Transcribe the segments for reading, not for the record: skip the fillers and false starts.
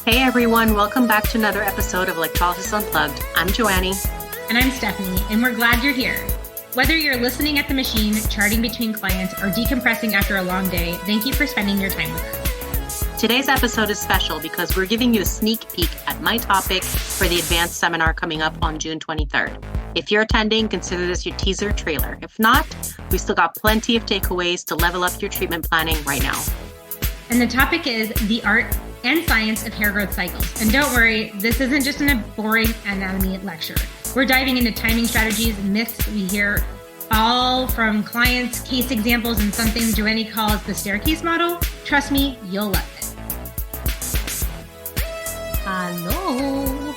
Hey everyone, welcome back to another episode of Electrologist Unplugged. I'm Joanie. And I'm Stephanie, and we're glad you're here. Whether you're listening at the machine, charting between clients, or decompressing after a long day, thank you for spending your time with us. Today's episode is special because we're giving you a sneak peek at my topic for the advanced seminar coming up on June 23rd. If you're attending, consider this your teaser trailer. If not, we still got plenty of takeaways to level up your treatment planning right now. And the topic is the art and science of hair growth cycles. And don't worry, this isn't just a boring anatomy lecture. We're diving into timing strategies and myths we hear all from clients, case examples, and some things Joanie calls the staircase model. Trust me, you'll love it. Hello.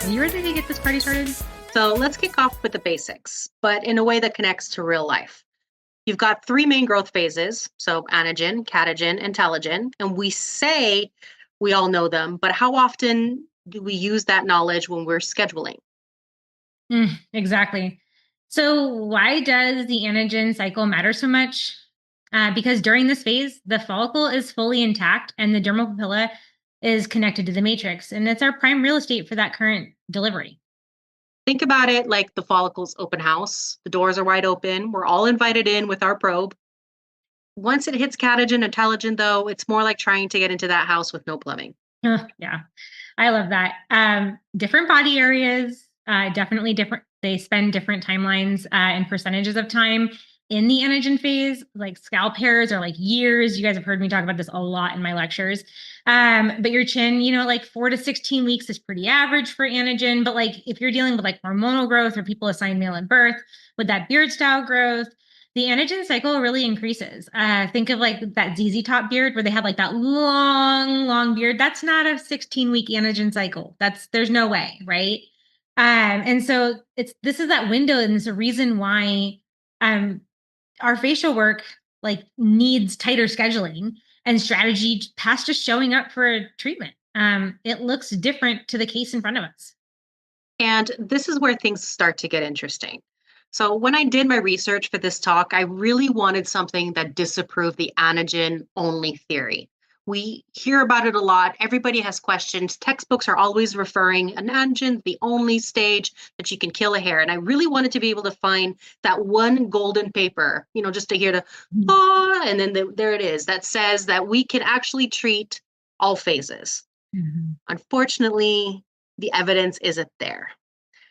Are you ready to get this party started? So let's kick off with the basics, but in a way that connects to real life. You've got three main growth phases, so anagen, catagen, and telogen, and we say we all know them, but how often do we use that knowledge when we're scheduling? Exactly. So why does the anagen cycle matter so much? Because during this phase, the follicle is fully intact and the dermal papilla is connected to the matrix, and it's our prime real estate for that current delivery. Think about it like the follicle's open house. The doors are wide open. We're all invited in with our probe. Once it hits catagen and telogen, though, it's more like trying to get into that house with no plumbing. Yeah, I love that. Different body areas, definitely different. They spend different timelines and percentages of time in the anagen phase, like scalp hairs are like years. You guys have heard me talk about this a lot in my lectures. But your chin, like 4 to 16 weeks is pretty average for anagen. But like if you're dealing with like hormonal growth or people assigned male at birth with that beard style growth, the anagen cycle really increases. Think of like that ZZ Top beard where they have like that long beard. That's not a 16-week anagen cycle. There's no way, right? And so this is that window, and it's a reason why our facial work like needs tighter scheduling and strategy past just showing up for a treatment. It looks different to the case in front of us. And this is where things start to get interesting. So when I did my research for this talk, I really wanted something that disapproved the anagen only theory. We hear about it a lot. Everybody has questions. Textbooks are always referring anagen, the only stage that you can kill a hair. And I really wanted to be able to find that one golden paper, just to hear the and then there it is, that says that we can actually treat all phases. Mm-hmm. Unfortunately, the evidence isn't there.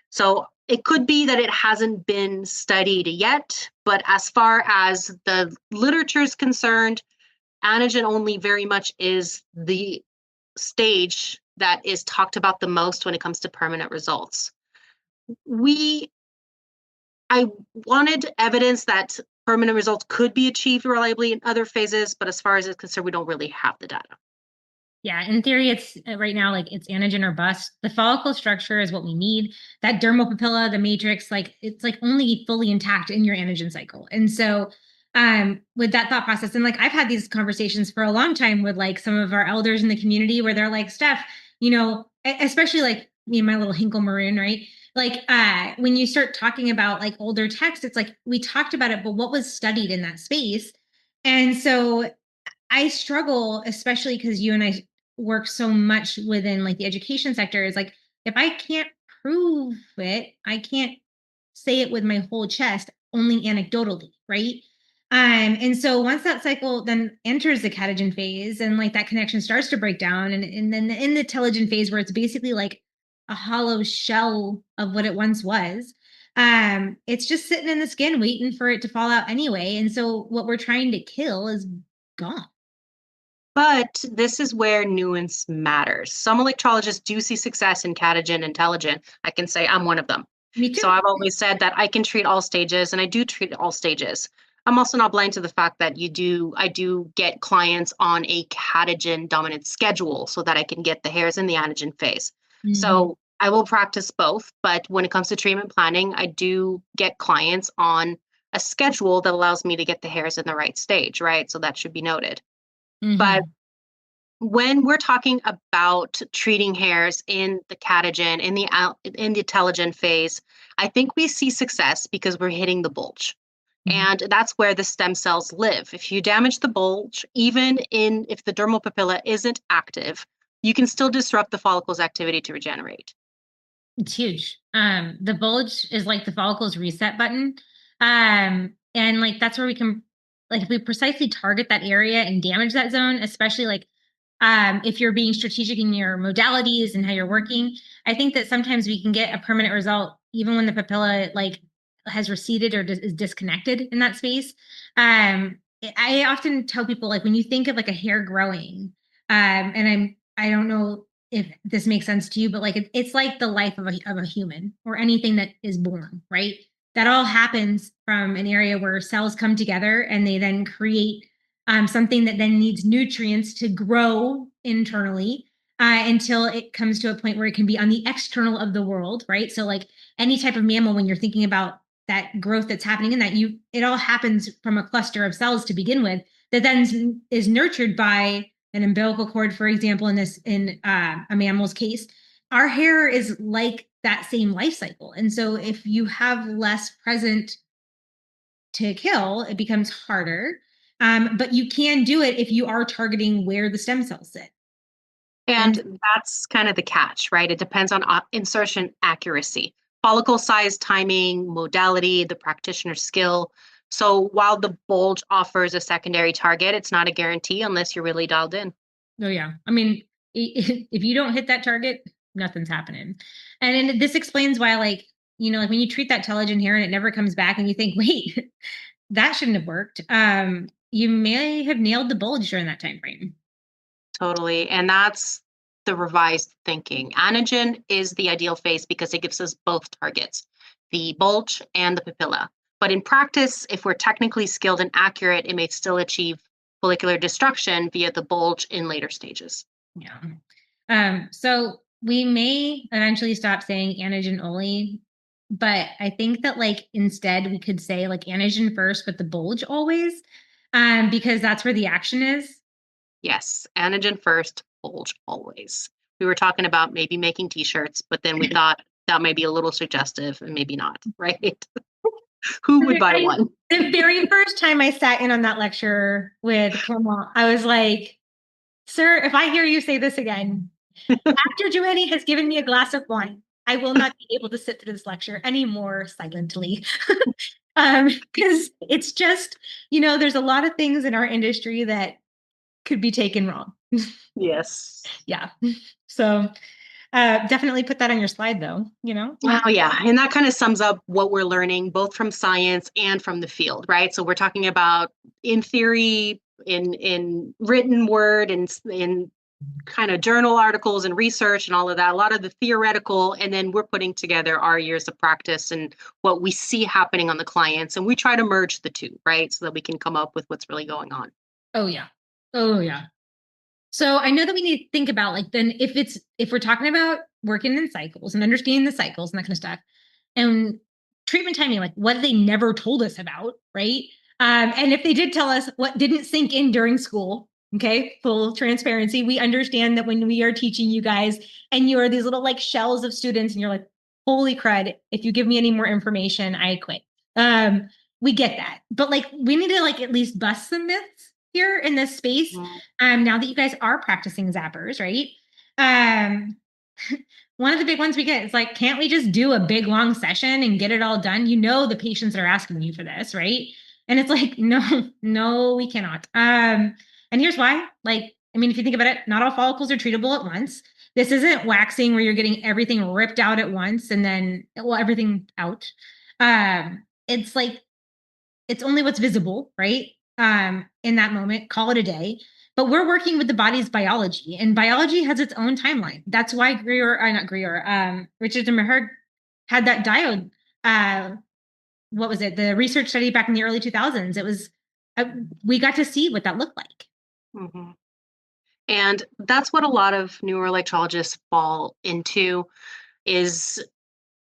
So it could be that it hasn't been studied yet, but as far as the literature is concerned, anagen only very much is the stage that is talked about the most when it comes to permanent results. I wanted evidence that permanent results could be achieved reliably in other phases, but as far as it's concerned, we don't really have the data. Yeah, in theory, it's right now, like it's anagen or bust. The follicle structure is what we need. That dermal papilla, the matrix, it's like only fully intact in your anagen cycle. And so with that thought process, and like I've had these conversations for a long time with like some of our elders in the community where they're like, Steph, especially like me and my little Hinkle Maroon, right? Like when you start talking about like older texts, it's like we talked about it, but what was studied in that space? And so I struggle, especially because you and I work so much within like the education sector, is like if I can't prove it, I can't say it with my whole chest, only anecdotally, right? And so once that cycle then enters the catagen phase and like that connection starts to break down, and then in the telogen phase where it's basically like a hollow shell of what it once was, it's just sitting in the skin waiting for it to fall out anyway. And so what we're trying to kill is gone. But this is where nuance matters. Some electrologists do see success in catagen and telogen. I can say I'm one of them. Me too. So I've always said that I can treat all stages, and I do treat all stages. I'm also not blind to the fact that I do get clients on a catagen dominant schedule so that I can get the hairs in the anagen phase. Mm-hmm. So I will practice both, but when it comes to treatment planning, I do get clients on a schedule that allows me to get the hairs in the right stage, right? So that should be noted. Mm-hmm. But when we're talking about treating hairs in the catagen, in the telogen phase, I think we see success because we're hitting the bulge. Mm-hmm. And that's where the stem cells live. If you damage the bulge, even if the dermal papilla isn't active, you can still disrupt the follicle's activity to regenerate. It's huge. The bulge is like the follicle's reset button. And like that's where we can, like, if we precisely target that area and damage that zone, especially like if you're being strategic in your modalities and how you're working, I think that sometimes we can get a permanent result even when the papilla like has receded or is disconnected in that space. I often tell people, like, when you think of like a hair growing, and I don't know if this makes sense to you, but like it's like the life of a human or anything that is born, right? That all happens from an area where cells come together and they then create something that then needs nutrients to grow internally until it comes to a point where it can be on the external of the world, right? So like any type of mammal, when you're thinking about that growth that's happening in that, it all happens from a cluster of cells to begin with that then is nurtured by an umbilical cord, for example, in a mammal's case. Our hair is like that same life cycle. And so if you have less present to kill, it becomes harder. But you can do it if you are targeting where the stem cells sit. And And that's kind of the catch, right? It depends on insertion accuracy, follicle size, timing, modality, the practitioner's skill. So while the bulge offers a secondary target, it's not a guarantee unless you're really dialed in. oh yeah, I mean, if you don't hit that target, nothing's happening. And this explains why, like, like when you treat that telogen hair and it never comes back, and you think, wait, that shouldn't have worked. You may have nailed the bulge during that time frame. Totally. And that's the revised thinking. Anagen is the ideal phase because it gives us both targets, the bulge and the papilla. But in practice, if we're technically skilled and accurate, it may still achieve follicular destruction via the bulge in later stages. Yeah. So we may eventually stop saying anagen only, but I think that like instead we could say like anagen first, but the bulge always, because that's where the action is. Yes, anagen first, bulge always. We were talking about maybe making t-shirts, but then we thought that might be a little suggestive and maybe not, right? Who would buy one? The very first time I sat in on that lecture with Clement, I was like, sir, if I hear you say this again, after Joanie has given me a glass of wine, I will not be able to sit through this lecture anymore silently. Because it's just, there's a lot of things in our industry that could be taken wrong. Yes. Yeah. So definitely put that on your slide though. Oh, yeah. And that kind of sums up what we're learning, both from science and from the field, right? So we're talking about in theory, in written word, and in kind of journal articles and research and all of that, a lot of the theoretical, and then we're putting together our years of practice and what we see happening on the clients. And we try to merge the two, right? So that we can come up with what's really going on. Oh, yeah. Oh, yeah. So I know that we need to think about like then if we're talking about working in cycles and understanding the cycles and that kind of stuff, and treatment timing, like what they never told us about, right? And if they did tell us what didn't sink in during school, okay, full transparency, we understand that when we are teaching you guys and you are these little like shells of students and you're like, holy crud, if you give me any more information, I quit. We get that, but like we need to like at least bust some myths here in this space. Now that you guys are practicing zappers, right? Um, one of the big ones we get is like, can't we just do a big long session and get it all done? The patients are asking you for this, right? And it's like, no, we cannot. And here's why. Like, I mean, if you think about it, not all follicles are treatable at once. This isn't waxing where you're getting everything ripped out at once and then, well, everything out. It's like, it's only what's visible, right? In that moment, call it a day. But we're working with the body's biology, and biology has its own timeline. That's why not Greer, Richard and Meher had that diode. What was it? The research study back in the early 2000s. It was, we got to see what that looked like. Mm-hmm. And that's what a lot of neuroelectrologists fall into, is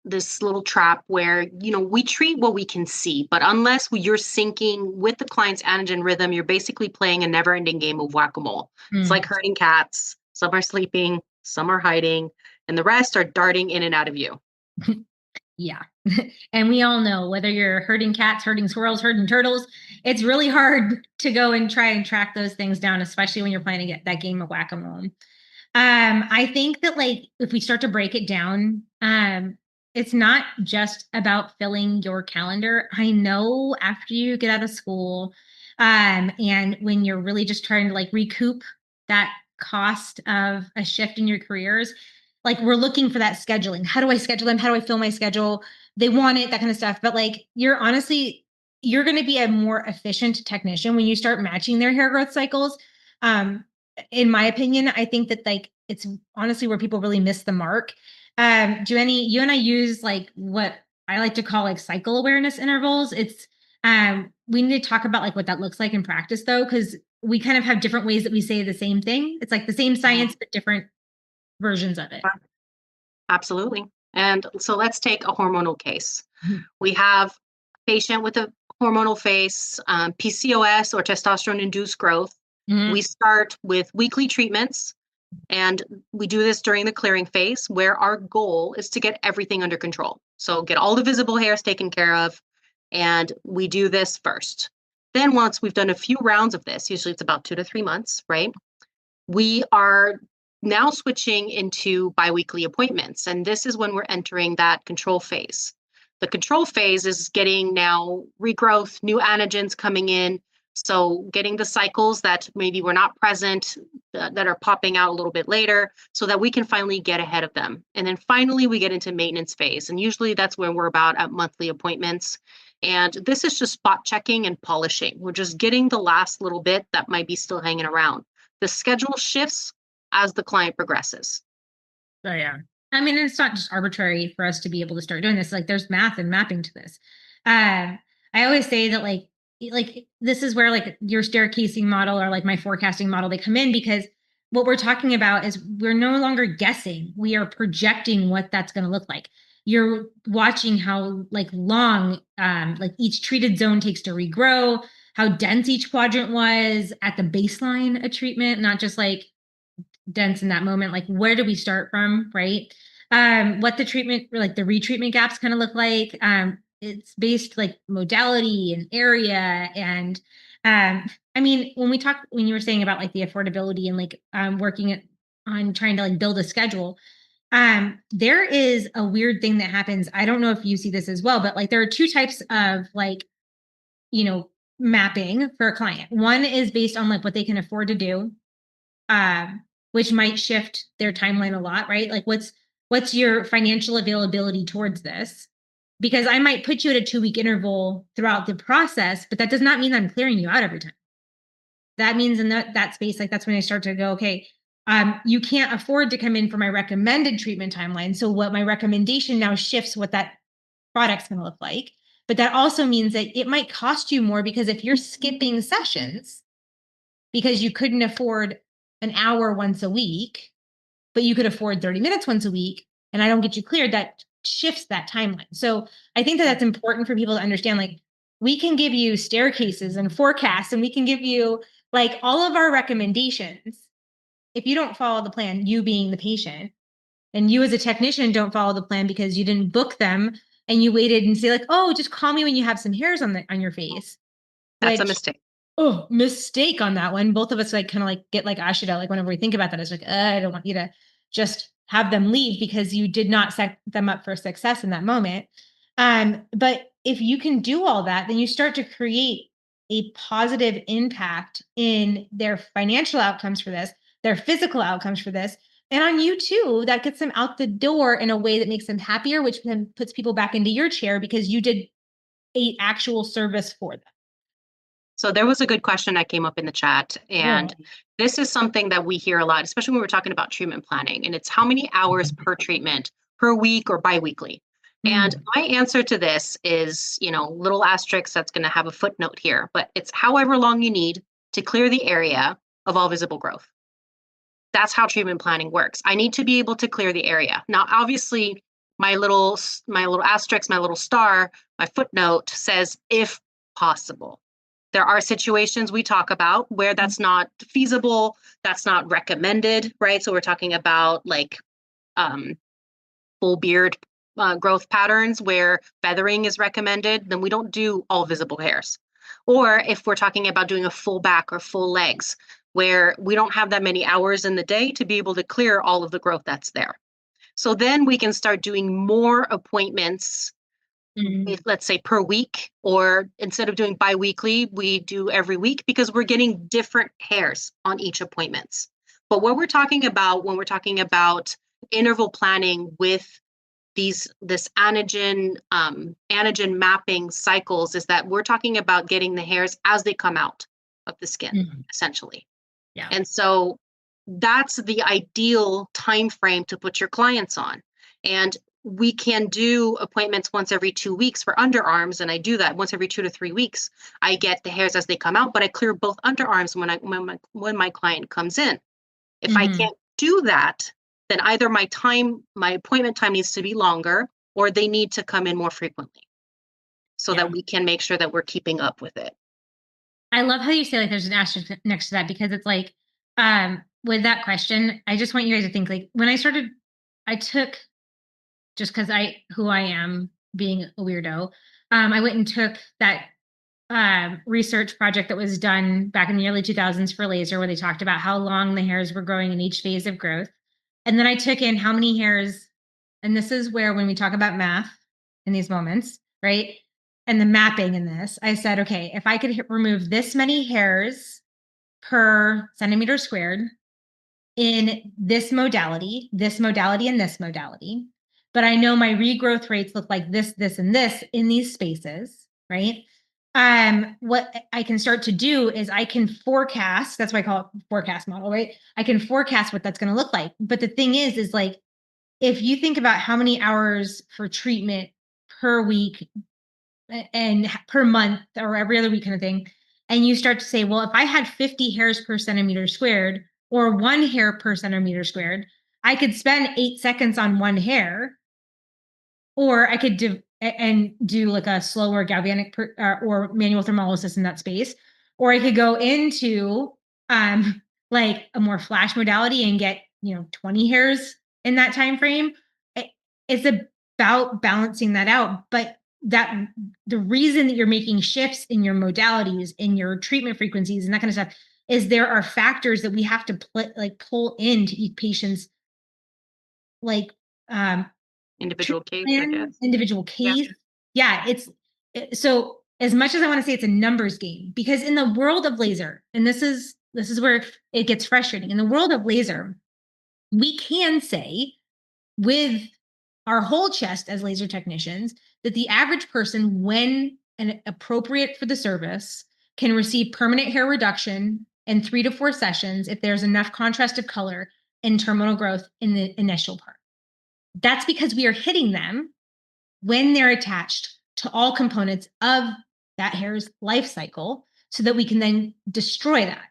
this little trap where, we treat what we can see, but unless you're syncing with the client's anagen rhythm, you're basically playing a never ending game of whack-a-mole. It's like herding cats. Some are sleeping, some are hiding, and the rest are darting in and out of you. Yeah. And we all know whether you're herding cats, herding squirrels, herding turtles, it's really hard to go and try and track those things down, especially when you're playing that game of whack-a-mole. I think that like if we start to break it down, it's not just about filling your calendar. I know after you get out of school, and when you're really just trying to like recoup that cost of a shift in your careers, like we're looking for that scheduling. How do I schedule them? How do I fill my schedule? They want it, that kind of stuff. But like you're going to be a more efficient technician when you start matching their hair growth cycles. Um, in my opinion, I think that like it's honestly where people really miss the mark. Joanie, you and I use like what I like to call like cycle awareness intervals. It's we need to talk about like what that looks like in practice though, because we kind of have different ways that we say the same thing. It's like the same Mhm. science, but different versions of it. Absolutely. And so let's take a hormonal case. Mhm. We have a patient with a hormonal phase, PCOS or testosterone induced growth. We Mhm. start with weekly treatments, and we do this during the clearing phase where our goal is to get everything under control. So get all the visible hairs taken care of. And we do this first. Then once we've done a few rounds of this, usually it's about 2 to 3 months, right? We are now switching into biweekly appointments. And this is when we're entering that control phase. The control phase is getting now regrowth, new anagens coming in. So getting the cycles that maybe were not present, that are popping out a little bit later, so that we can finally get ahead of them. And then finally, we get into maintenance phase. And usually that's when we're about at monthly appointments. And this is just spot checking and polishing. We're just getting the last little bit that might be still hanging around. The schedule shifts as the client progresses. Oh yeah. I mean, it's not just arbitrary for us to be able to start doing this. Like there's math and mapping to this. I always say that like this is where like your staircasing model or like my forecasting model they come in because what we're talking about is we're no longer guessing. We are projecting what that's going to look like. You're watching how like long like each treated zone takes to regrow, how dense each quadrant was at the baseline of treatment, not just like dense in that moment, like where do we start from, right? What the treatment like the retreatment gaps kind of look like. It's based like modality and area. And I mean when you were saying about like the affordability and like working on trying to like build a schedule, there is a weird thing that happens. I don't know if you see this as well, but like there are two types of like, you know, mapping for a client. One is based on like what they can afford to do, which might shift their timeline a lot, right? Like what's your financial availability towards this? Because I might put you at a 2 week interval throughout the process, but that does not mean I'm clearing you out every time. That means in that space, like that's when I start to go, okay, you can't afford to come in for my recommended treatment timeline. So what my recommendation now shifts what that product's going to look like. But that also means that it might cost you more because if you're skipping sessions, because you couldn't afford an hour once a week, but you could afford 30 minutes once a week, and I don't get you cleared, that shifts that timeline. So I think that that's important for people to understand. Like, we can give you staircases and forecasts, and we can give you like all of our recommendations. If you don't follow the plan, you being the patient, and you as a technician don't follow the plan because you didn't book them and you waited and say like, oh, just call me when you have some hairs on your face, That's a which mistake. oh, mistake on that one. Both of us like kind of like get like ashita. Like whenever we think about that, it's like, I don't want you to just have them leave because you did not set them up for success in that moment. But if you can do all that, then you start to create a positive impact in their financial outcomes for this, their physical outcomes for this, and on you too. That gets them out the door in a way that makes them happier, which then puts people back into your chair because you did a actual service for them. So there was a good question that came up in the chat. And Oh. this is something that we hear a lot, especially when we're talking about treatment planning. And it's how many hours per treatment per week or biweekly. And Mm. my answer to this is, little asterisk that's going to have a footnote here, but it's however long you need to clear the area of all visible growth. That's how treatment planning works. I need to be able to clear the area. Now, obviously, my little asterisk, my little star, my footnote says if possible. There are situations we talk about where that's not feasible, that's not recommended, right? So we're talking about like um, full beard growth patterns where feathering is recommended, then we don't do all visible hairs. Or if we're talking about doing a full back or full legs, where we don't have that many hours in the day to be able to clear all of the growth that's there. So then we can start doing more appointments, let's say per week, or instead of doing biweekly, we do every week because we're getting different hairs on each appointments. But what we're talking about when we're talking about interval planning with this anagen mapping cycles is that we're talking about getting the hairs as they come out of the skin, essentially. Yeah. And so that's the ideal time frame to put your clients on. And we can do appointments once every 2 weeks for underarms, and I do that once every 2 to 3 weeks. I get the hairs as they come out, but I clear both underarms when my client comes in. If I can't do that, then either my appointment time needs to be longer, or they need to come in more frequently so that we can make sure that we're keeping up with it. I love how you say like there's an asterisk next to that, because it's like with that question, I just want you guys to think like when I started, I took, just because who I am being a weirdo, I went and took that research project that was done back in the early 2000s for laser, where they talked about how long the hairs were growing in each phase of growth. And then I took in how many hairs, and this is where when we talk about math in these moments, right? And the mapping in this, I said, okay, if I could remove this many hairs per centimeter squared in this modality, and this modality, but I know my regrowth rates look like this, and this in these spaces, right? What I can start to do is I can forecast, that's why I call it forecast model, right? I can forecast what that's going to look like. But the thing is like, if you think about how many hours for treatment per week and per month or every other week kind of thing, and you start to say, well, if I had 50 hairs per centimeter squared or 1 hair per centimeter squared, I could spend 8 seconds on 1 hair, or I could do like a slower galvanic or manual thermolysis in that space, or I could go into like a more flash modality and get 20 hairs in that time frame. It's about balancing that out, but that the reason that you're making shifts in your modalities, in your treatment frequencies, and that kind of stuff is there are factors that we have to pull into each patient's like Individual case, I guess. individual case. Yeah, so as much as I want to say it's a numbers game, because in the world of laser, and this is where it gets frustrating. In the world of laser, we can say with our whole chest as laser technicians that the average person, when appropriate for the service, can receive permanent hair reduction in 3 to 4 sessions if there's enough contrast of color and terminal growth in the initial part. That's because we are hitting them when they're attached to all components of that hair's life cycle so that we can then destroy that.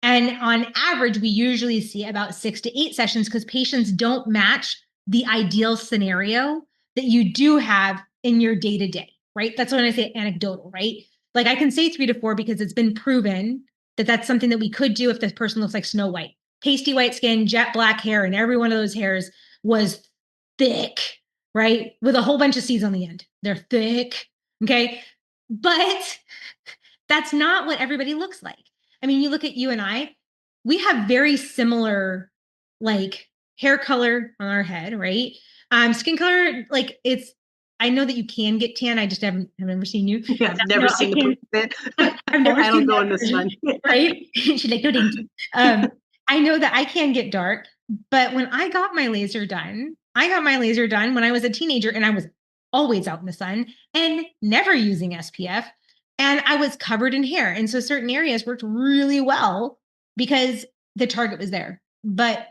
And on average, we usually see about 6 to 8 sessions because patients don't match the ideal scenario that you do have in your day-to-day, right? That's when I say anecdotal, right? Like I can say 3 to 4 because it's been proven that that's something that we could do if this person looks like Snow White. Pasty white skin, jet black hair, and every one of those hairs was thick, right? With a whole bunch of C's on the end. They're thick, okay? But that's not what everybody looks like. I mean, you look at you and I, we have very similar like hair color on our head, right? Skin color, like I know that you can get tan. I just haven't never seen you. Yeah, I've never seen the proof of it. I've never I don't seen go that in the sun. right? She's like, no, thank you. I know that I can get dark, but when I got my laser done, when I was a teenager and I was always out in the sun and never using SPF. And I was covered in hair. And so certain areas worked really well because the target was there. But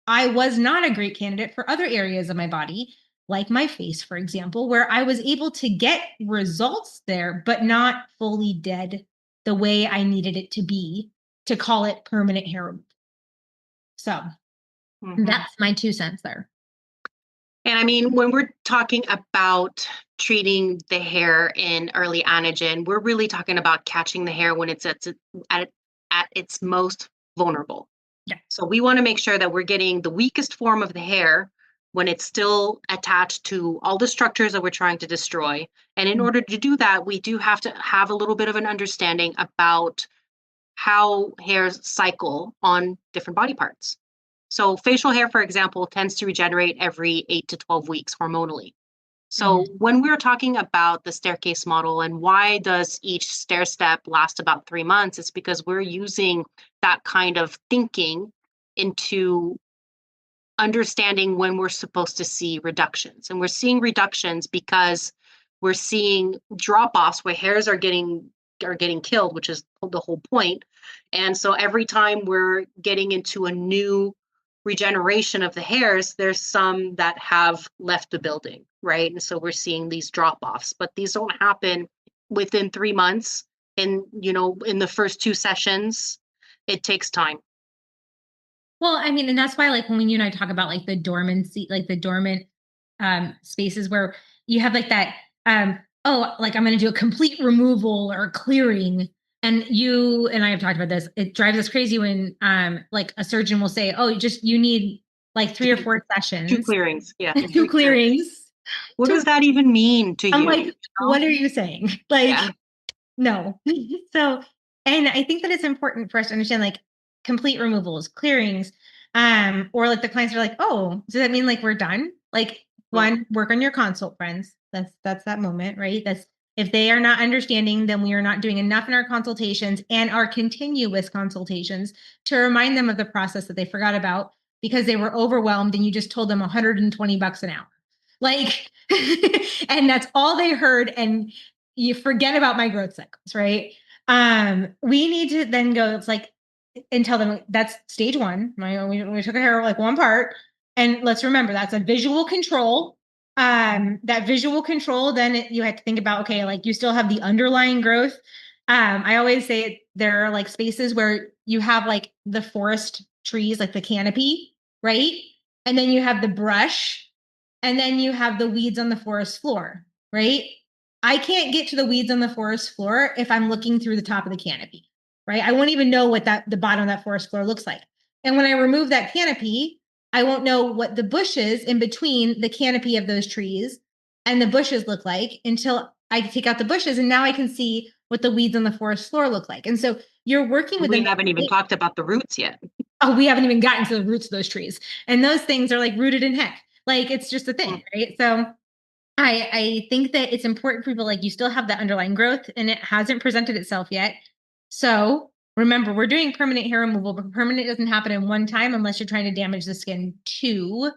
I was not a great candidate for other areas of my body, like my face, for example, where I was able to get results there, but not fully dead the way I needed it to be to call it permanent hair removal. So that's my 2 cents there. And I mean, when we're talking about treating the hair in early anagen, we're really talking about catching the hair when it's at its most vulnerable. Yeah. So we want to make sure that we're getting the weakest form of the hair when it's still attached to all the structures that we're trying to destroy. And in order to do that, we do have to have a little bit of an understanding about how hairs cycle on different body parts. So facial hair, for example, tends to regenerate every 8 to 12 weeks hormonally. So when we're talking about the staircase model and why does each stair step last about 3 months, it's because we're using that kind of thinking into understanding when we're supposed to see reductions. And we're seeing reductions because we're seeing drop-offs where hairs are getting killed, which is the whole point. And so every time we're getting into a new regeneration of the hairs, there's some that have left the building, right? And so we're seeing these drop-offs, but these don't happen within 3 months. And, in the first 2 sessions, it takes time. Well, I mean, and that's why, like, when you and I talk about like the dormancy, like the dormant spaces where you have like that, oh, like I'm going to do a complete removal or clearing. And you and I have talked about this. It drives us crazy when like a surgeon will say, oh, you need like 3 or 4 sessions. 2 clearings. Yeah. 2 clearings. What does that even mean to I'm you? like, what are you saying? Like, no. So, and I think that it's important for us to understand like complete removals, clearings, or like the clients are like, oh, does that mean like we're done? Like, one, work on your consult, friends. That's that moment, right? That's if they are not understanding, then we are not doing enough in our consultations and our continuous consultations to remind them of the process that they forgot about because they were overwhelmed and you just told them $120 an hour. Like, and that's all they heard. And you forget about my growth cycles, right? We need to then go, it's like, and tell them that's stage 1. We took a hair like one part. And let's remember that's a visual control. That visual control, then you have to think about, okay, like you still have the underlying growth. I always say there are like spaces where you have like the forest trees, like the canopy, right? And then you have the brush, and then you have the weeds on the forest floor, right? I can't get to the weeds on the forest floor if I'm looking through the top of the canopy, right? I won't even know what the bottom of that forest floor looks like. And when I remove that canopy, I won't know what the bushes in between the canopy of those trees and the bushes look like until I take out the bushes. And now I can see what the weeds on the forest floor look like. And so you're working with We haven't even talked about the roots yet. Oh, we haven't even gotten to the roots of those trees. And those things are like rooted in heck. Like it's just a thing, right? So I think that it's important for people, like you still have that underlying growth and it hasn't presented itself yet. So remember, we're doing permanent hair removal, but permanent doesn't happen in one time unless you're trying to damage the skin too.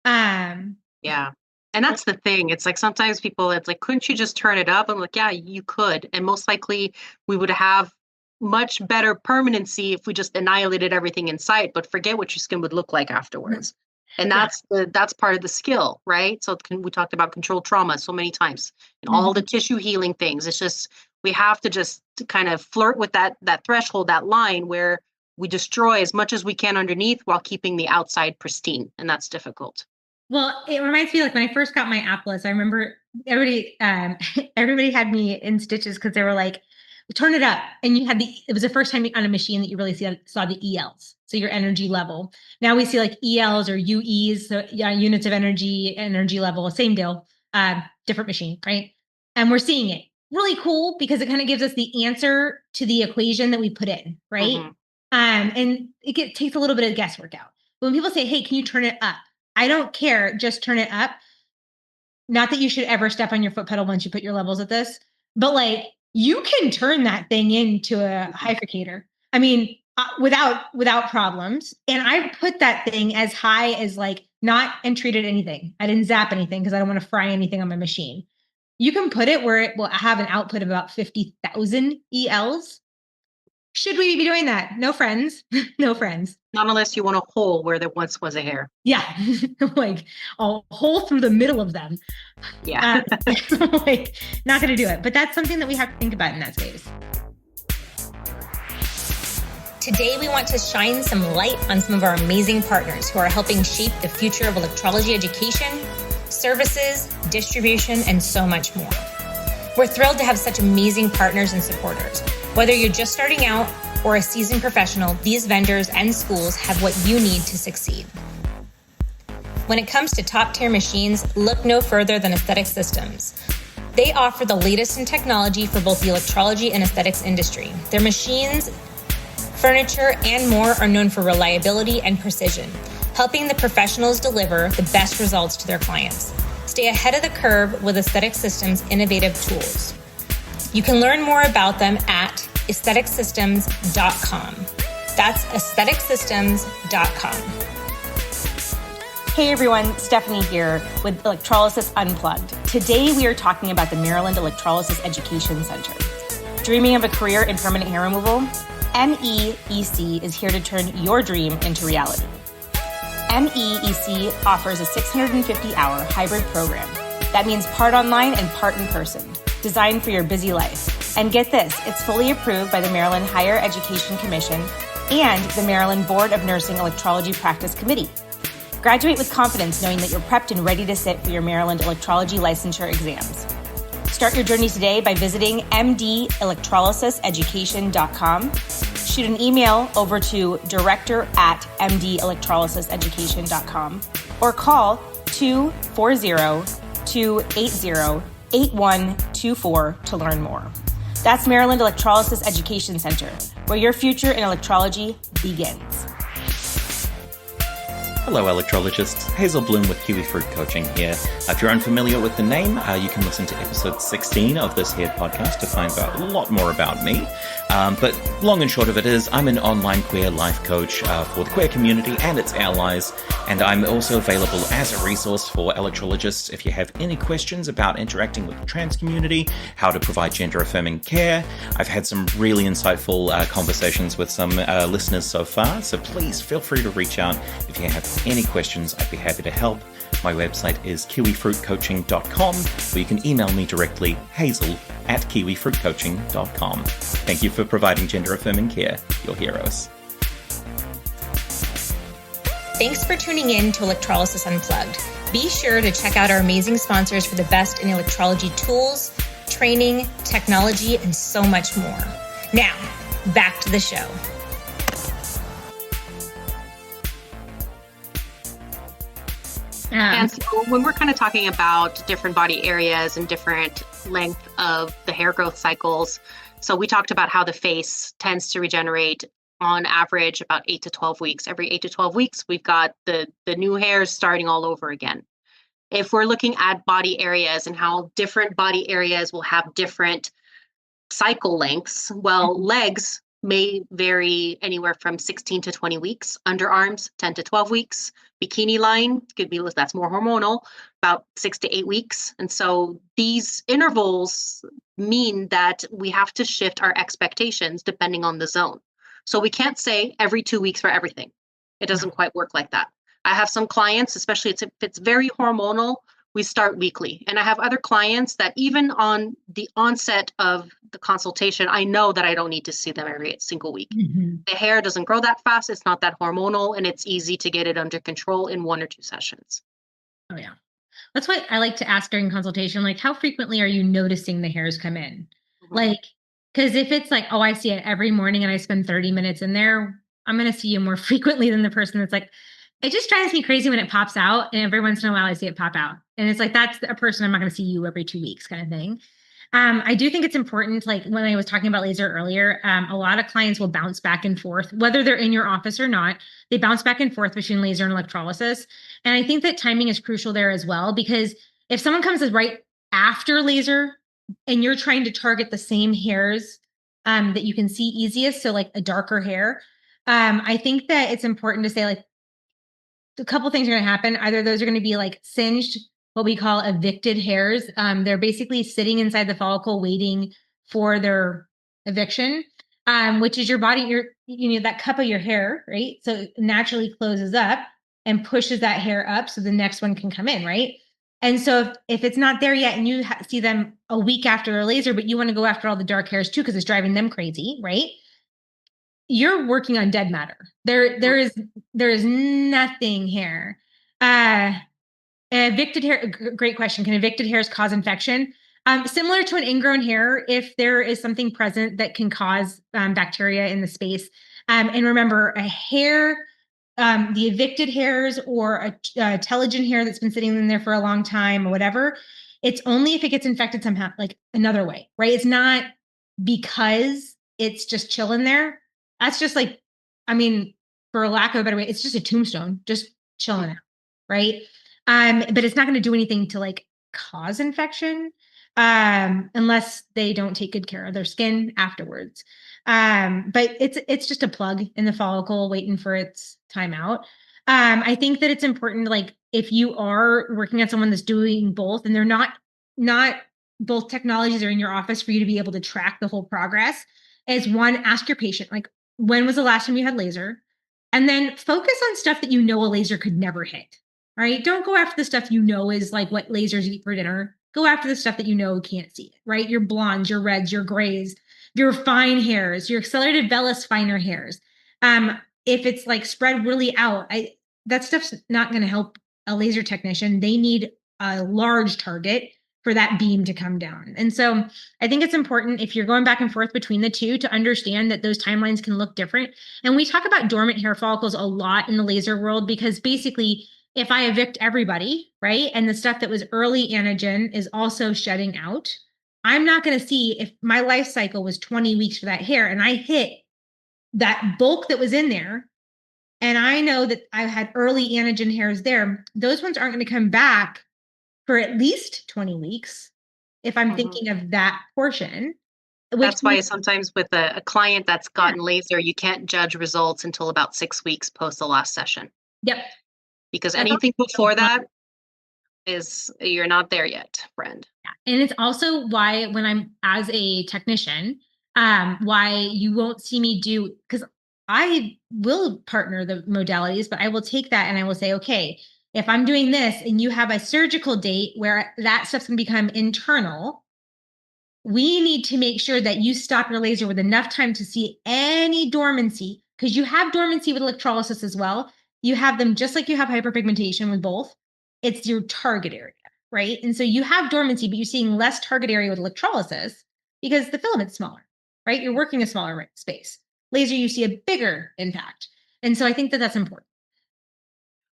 Yeah. And that's the thing. It's like sometimes people, it's like, couldn't you just turn it up? I'm like, yeah, you could. And most likely we would have much better permanency if we just annihilated everything in sight, but forget what your skin would look like afterwards. And that's part of the skill, right? So we talked about controlled trauma so many times and all the tissue healing things. It's just, we have to just kind of flirt with that threshold, that line where we destroy as much as we can underneath while keeping the outside pristine. And that's difficult. Well, it reminds me, like when I first got my Atlas, I remember everybody had me in stitches because they were like, turn it up. And it was the first time on a machine that you really saw the ELs. So your energy level. Now we see like ELs or UEs, so units of energy level, same deal, different machine, right? And we're seeing it. Really cool because it kind of gives us the answer to the equation that we put in, right? And it takes a little bit of guesswork out. But when people say, hey, can you turn it up? I don't care, just turn it up. Not that you should ever step on your foot pedal once you put your levels at this, but like you can turn that thing into a hyphacator. I mean, without problems. And I put that thing as high as like not and treated anything. I didn't zap anything because I don't want to fry anything on my machine. You can put it where it will have an output of about 50,000 ELs. Should we be doing that? No friends. No friends. Not unless you want a hole where there once was a hair. Yeah. Like a hole through the middle of them. Yeah. Like not going to do it. But that's something that we have to think about in that space. Today, we want to shine some light on some of our amazing partners who are helping shape the future of electrology education, services, distribution, and so much more. We're thrilled to have such amazing partners and supporters. Whether you're just starting out or a seasoned professional, these vendors and schools have what you need to succeed. When it comes to top-tier machines, look no further than Aesthetic Systems. They offer the latest in technology for both the electrology and aesthetics industry. Their machines furniture, and more are known for reliability and precision, helping the professionals deliver the best results to their clients. Stay ahead of the curve with Aesthetic Systems' innovative tools. You can learn more about them at aestheticsystems.com. That's aestheticsystems.com. Hey everyone, Stephanie here with Electrolysis Unplugged. Today we are talking about the Maryland Electrolysis Education Center. Dreaming of a career in permanent hair removal? MEEC is here to turn your dream into reality. MEEC offers a 650-hour hybrid program. That means part online and part in person, designed for your busy life. And get this, it's fully approved by the Maryland Higher Education Commission and the Maryland Board of Nursing Electrology Practice Committee. Graduate with confidence knowing that you're prepped and ready to sit for your Maryland electrology licensure exams. Start your journey today by visiting mdelectrolysiseducation.com. Shoot an email over to director@mdelectrolysiseducation.com or call 240-280-8124 to learn more. That's Maryland Electrolysis Education Center, where your future in electrology begins. Hello electrologists, Hazel Bloom with Kiwi Fruit Coaching here. If you're unfamiliar with the name, you can listen to episode 16 of this here podcast to find out a lot more about me. But long and short of it is, I'm an online queer life coach for the queer community and its allies, and I'm also available as a resource for electrologists if you have any questions about interacting with the trans community, how to provide gender-affirming care. I've had some really insightful conversations with some listeners so far, so please feel free to reach out if you have any questions. I'd be happy to help. My website is kiwifruitcoaching.com, or you can email me directly, hazel@kiwifruitcoaching.com. Thank you for providing gender-affirming care. You're heroes. Thanks for tuning in to Electrolysis Unplugged. Be sure to check out our amazing sponsors for the best in electrology tools, training, technology, and so much more. Now, back to the show. And so when we're kind of talking about different body areas and different length of the hair growth cycles, so we talked about how the face tends to regenerate on average about 8 to 12 weeks. Every 8 to 12 weeks, we've got the new hairs starting all over again. If we're looking at body areas and how different body areas will have different cycle lengths, well, legs may vary anywhere from 16 to 20 weeks, underarms 10 to 12 weeks, bikini line could be, that's more hormonal, about 6 to 8 weeks. And so these intervals mean that we have to shift our expectations depending on the zone. So we can't say every 2 weeks for everything. It doesn't quite work like that. I have some clients, especially if it's very hormonal, we start weekly. And I have other clients that even on the onset of the consultation, I know that I don't need to see them every single week. Mm-hmm. The hair doesn't grow that fast. It's not that hormonal, and it's easy to get it under control in 1 or 2 sessions. Oh, yeah. That's why I like to ask during consultation, like, how frequently are you noticing the hairs come in? Mm-hmm. Like, because if it's like, oh, I see it every morning and I spend 30 minutes in there, I'm going to see you more frequently than the person that's like, it just drives me crazy when it pops out. And every once in a while I see it pop out. And it's like, that's a person, I'm not going to see you every 2 weeks kind of thing. I do think it's important, like when I was talking about laser earlier, a lot of clients will bounce back and forth, whether they're in your office or not. They bounce back and forth between laser and electrolysis. And I think that timing is crucial there as well, because if someone comes right after laser and you're trying to target the same hairs that you can see easiest, so like a darker hair, I think that it's important to say, like, a couple things are going to happen. Either those are going to be like singed, what we call evicted hairs. They're basically sitting inside the follicle waiting for their eviction, which is your body, that cup of your hair, right? So it naturally closes up and pushes that hair up so the next one can come in, right? And so if it's not there yet and you see them a week after their laser, but you want to go after all the dark hairs too because it's driving them crazy, right? You're working on dead matter. There is nothing here. Evicted hair, great question. Can evicted hairs cause infection? Similar to an ingrown hair, if there is something present that can cause bacteria in the space. And remember, a hair, the evicted hairs or a telogen hair that's been sitting in there for a long time or whatever, it's only if it gets infected somehow, like another way, right? It's not because it's just chilling there. That's just like, I mean, for lack of a better way, it's just a tombstone, just chilling out, right? But it's not going to do anything to like cause infection, unless they don't take good care of their skin afterwards. But it's just a plug in the follicle waiting for its time out. I think that it's important, like if you are working on someone that's doing both and they're not both technologies are in your office for you to be able to track the whole progress, is one, ask your patient, like, when was the last time you had laser? And then focus on stuff that you know a laser could never hit, right? Don't go after the stuff you know is like what lasers eat for dinner. Go after the stuff that you know can't see it, right? Your blondes, your reds, your grays, your fine hairs, your accelerated vellus finer hairs. If it's like spread really out, that stuff's not going to help a laser technician. They need a large target for that beam to come down. And so I think it's important, if you're going back and forth between the two, to understand that those timelines can look different. And we talk about dormant hair follicles a lot in the laser world, because basically if I evict everybody, right, and the stuff that was early anagen is also shedding out, I'm not going to see, if my life cycle was 20 weeks for that hair and I hit that bulk that was in there, and I know that I had early anagen hairs there, those ones aren't going to come back for at least 20 weeks if I'm thinking of that portion. That's why sometimes with a client that's gotten laser, you can't judge results until about 6 weeks post the last session. Yep. Because anything before that is, you're not there yet, friend. And it's also why when I'm as a technician, why you won't see me do, because I will partner the modalities, but I will take that and I will say, okay, if I'm doing this and you have a surgical date where that stuff's going to become internal, we need to make sure that you stop your laser with enough time to see any dormancy, because you have dormancy with electrolysis as well. You have them just like you have hyperpigmentation with both. It's your target area, right? And so you have dormancy, but you're seeing less target area with electrolysis because the filament's smaller, right? You're working a smaller space. Laser, you see a bigger impact. And so I think that that's important.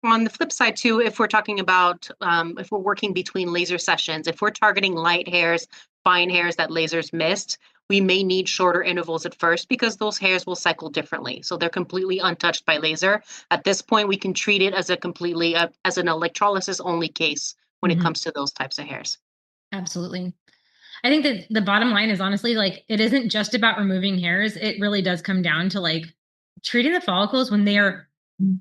On the flip side too, if we're talking about, if we're working between laser sessions, if we're targeting light hairs, fine hairs that lasers missed, we may need shorter intervals at first because those hairs will cycle differently. So they're completely untouched by laser. At this point, we can treat it as a completely, as an electrolysis only case when it comes to those types of hairs. Absolutely. I think that the bottom line is honestly, like, it isn't just about removing hairs. It really does come down to like treating the follicles when they are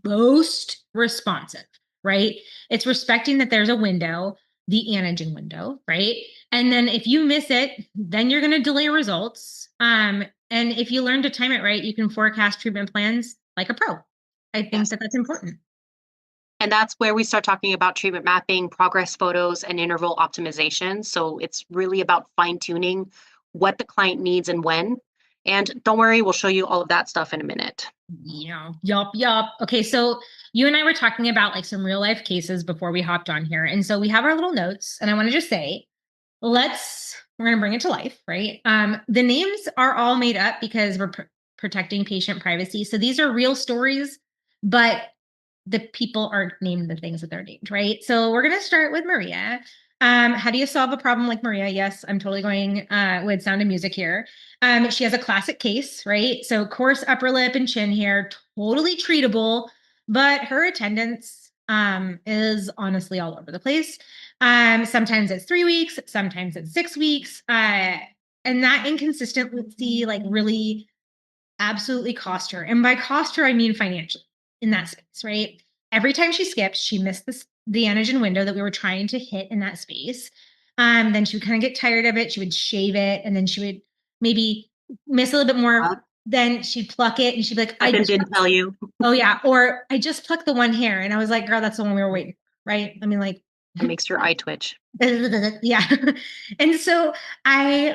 most responsive, right? It's respecting that there's a window, the anagen window, right? And then if you miss it, then you're going to delay results. And if you learn to time it right, you can forecast treatment plans like a pro. I think that that's important. And that's where we start talking about treatment mapping, progress photos, and interval optimization. So it's really about fine tuning what the client needs and when. And don't worry, we'll show you all of that stuff in a minute. Yup. Okay, so you and I were talking about like some real life cases before we hopped on here. And so we have our little notes, and I want to just say, we're going to bring it to life, right? The names are all made up because we're protecting patient privacy. So these are real stories, but the people aren't named the things that they're named, right? So we're going to start with Maria. How do you solve a problem like Maria? Yes, I'm totally going with Sound of Music here. She has a classic case, right? So coarse upper lip and chin hair, totally treatable, but her attendance is honestly all over the place. Sometimes it's 3 weeks, sometimes it's 6 weeks. And that inconsistency like really absolutely cost her. And by cost her, I mean financially in that space, right? Every time she skipped, she missed the anagen window that we were trying to hit in that space. Then she would kind of get tired of it. She would shave it, and then she would maybe miss a little bit more. Then she'd pluck it, and she'd be like, I didn't tell you. Oh yeah. Or I just plucked the one hair. And I was like, girl, that's the one we were waiting for, right? I mean, like, it makes your eye twitch. Yeah. And so I